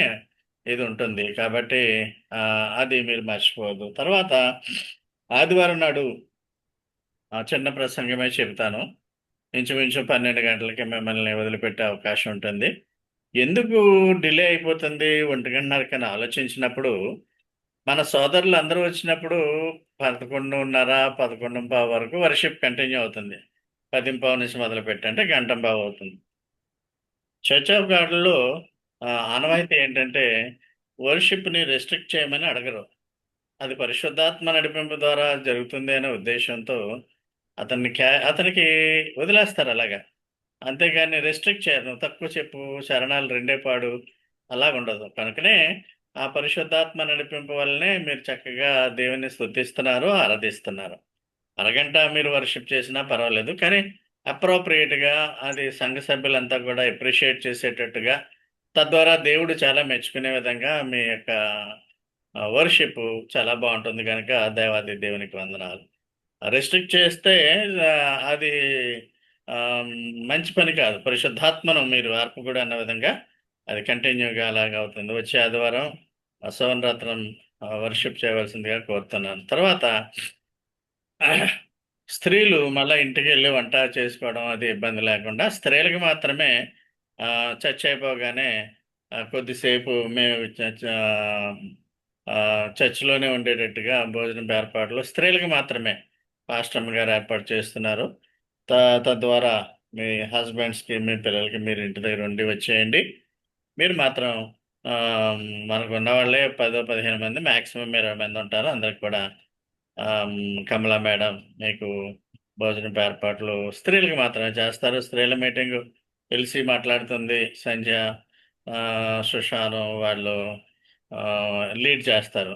Speaker 1: ఇది ఉంటుంది. కాబట్టి అది మీరు మర్చిపోవద్దు. తర్వాత ఆదివారం నాడు చిన్న ప్రసంగమే చెప్తాను. ఇంచుమించు 12 గంటలకి మిమ్మల్ని వదిలిపెట్టే అవకాశం ఉంటుంది. ఎందుకు డిలే అయిపోతుంది 1:30 ఆలోచించినప్పుడు, మన సోదరులు అందరూ వచ్చినప్పుడు 11:30, 11:15 వరకు వర్షిప్ కంటిన్యూ అవుతుంది. 10:15 నుంచి మొదలుపెట్టి అంటే 1:15 అవుతుంది. చర్చ్ ఆఫ్ గాడ్లో ఆనవాయితీ ఏంటంటే వర్షిప్ని రెస్ట్రిక్ట్ చేయమని అడగరు. అది పరిశుద్ధాత్మ నడిపింపు ద్వారా జరుగుతుంది అనే ఉద్దేశంతో అతనికి వదిలేస్తారు అలాగా. అంతేగాని రెస్ట్రిక్ట్ చేయరు. నువ్వు తక్కువ చెప్పు, శరణాలు 2 పాడు అలాగ ఉండదు. కనుకనే ఆ పరిశుద్ధాత్మ నడిపింపు వల్లనే మీరు చక్కగా దేవుని స్తుతిస్తున్నారు, ఆరాధిస్తున్నారు. అరగంట మీరు వర్షిప్ చేసినా పర్వాలేదు, కానీ అప్రోప్రియేట్గా అది సంఘ సభ్యులంతా కూడా అప్రిషియేట్ చేసేటట్టుగా, తద్వారా దేవుడు చాలా మెచ్చుకునే విధంగా మీ యొక్క వర్షిప్ చాలా బాగుంటుంది. కనుక దేవాది దేవునికి వందనాలు. రెస్ట్రిక్ట్ చేస్తే అది మంచి పని కాదు. పరిశుద్ధాత్మను మీరు ఆర్పకుడు అన్న విధంగా అది కంటిన్యూగా అలాగ అవుతుంది. వచ్చే ఆదివారం సవనరాత్రం వర్షిప్ చేయవలసిందిగా కోరుతున్నాను. తర్వాత స్త్రీలు మళ్ళీ ఇంటికి వెళ్ళి వంట చేసుకోవడం అది ఇబ్బంది లేకుండా స్త్రీలకు మాత్రమే చర్చ్ అయిపోగానే కొద్దిసేపు మేము చర్చిలోనే ఉండేటట్టుగా భోజనం ఏర్పాట్లు స్త్రీలకు మాత్రమే పాస్టర్ గారు ఏర్పాటు చేస్తున్నారు. తద్వారా మీ హస్బెండ్స్కి మీ పిల్లలకి మీరు ఇంటి దగ్గర ఉండి వచ్చేయండి. మీరు మాత్రం ఆ, మనకు ఉన్న వాళ్ళే 10-15 మంది, మ్యాక్సిమం 20 మంది ఉంటారు. అందరికి కూడా కమలా మేడం మీకు భోజనం ఏర్పాట్లు స్త్రీలకు మాత్రమే చేస్తారు. స్త్రీల మీటింగ్ తెలిసి మాట్లాడుతుంది, సంధ్య, సుషాను వాళ్ళు లీడ్ చేస్తారు.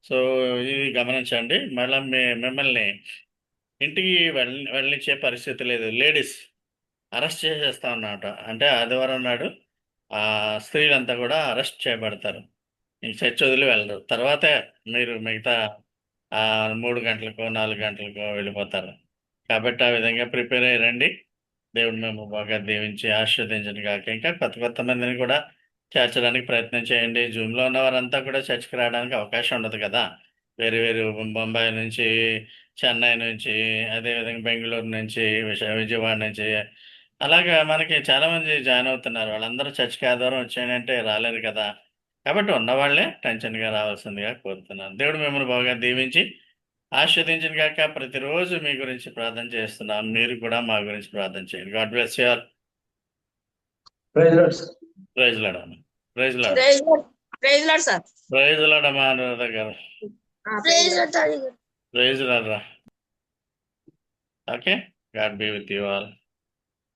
Speaker 1: సో ఇది గమనించండి. మళ్ళీ మిమ్మల్ని ఇంటికి వెళ్ళనిచ్చే పరిస్థితి లేదు. లేడీస్ అరెస్ట్ చేసేస్తా ఉన్నమాట. అంటే ఆదివారం నాడు ఆ స్త్రీలంతా కూడా అరెస్ట్ చేయబడతారు. ఇంక చర్చ్ వదిలి వెళ్ళరు. తర్వాతే మీరు మిగతా 3 గంటలకో 4 గంటలకో వెళ్ళిపోతారు. కాబట్టి ఆ విధంగా ప్రిపేర్ అయ్యారండి. దేవుడు మేము బాగా దీవించి ఆశీర్వదించను కాక. ఇంకా కొత్త మందిని కూడా చేర్చడానికి ప్రయత్నం చేయండి. జూమ్లో ఉన్న వారంతా కూడా చర్చ్కి రావడానికి అవకాశం ఉండదు కదా. వేరు బొంబాయి నుంచి, చెన్నై నుంచి, అదేవిధంగా బెంగళూరు నుంచి, విజయవాడ నుంచి, అలాగా మనకి చాలామంది జాయిన్ అవుతున్నారు. వాళ్ళందరూ చర్చ్కి ఆదివారం వచ్చాయంటే రాలేరు కదా. కాబట్టి ఉన్నవాళ్లే టెన్షన్గా రావాల్సిందిగా కోరుతున్నాను. దేవుడు మిమ్మల్ని బాగా దీవించి ఆస్వాదించిన కాక. ప్రతిరోజు మీ గురించి ప్రార్థన చేస్తున్నాం. మీరు కూడా మా గురించి ప్రార్థన చేయండి. God bless you all. Praise Lord అమ్మా. Praise Lord. ప్రైజ్ లాడ్ అమ్మా అనురాధ గారు. ప్రైజ్ లాడ్ రా. Okay. God be with you all.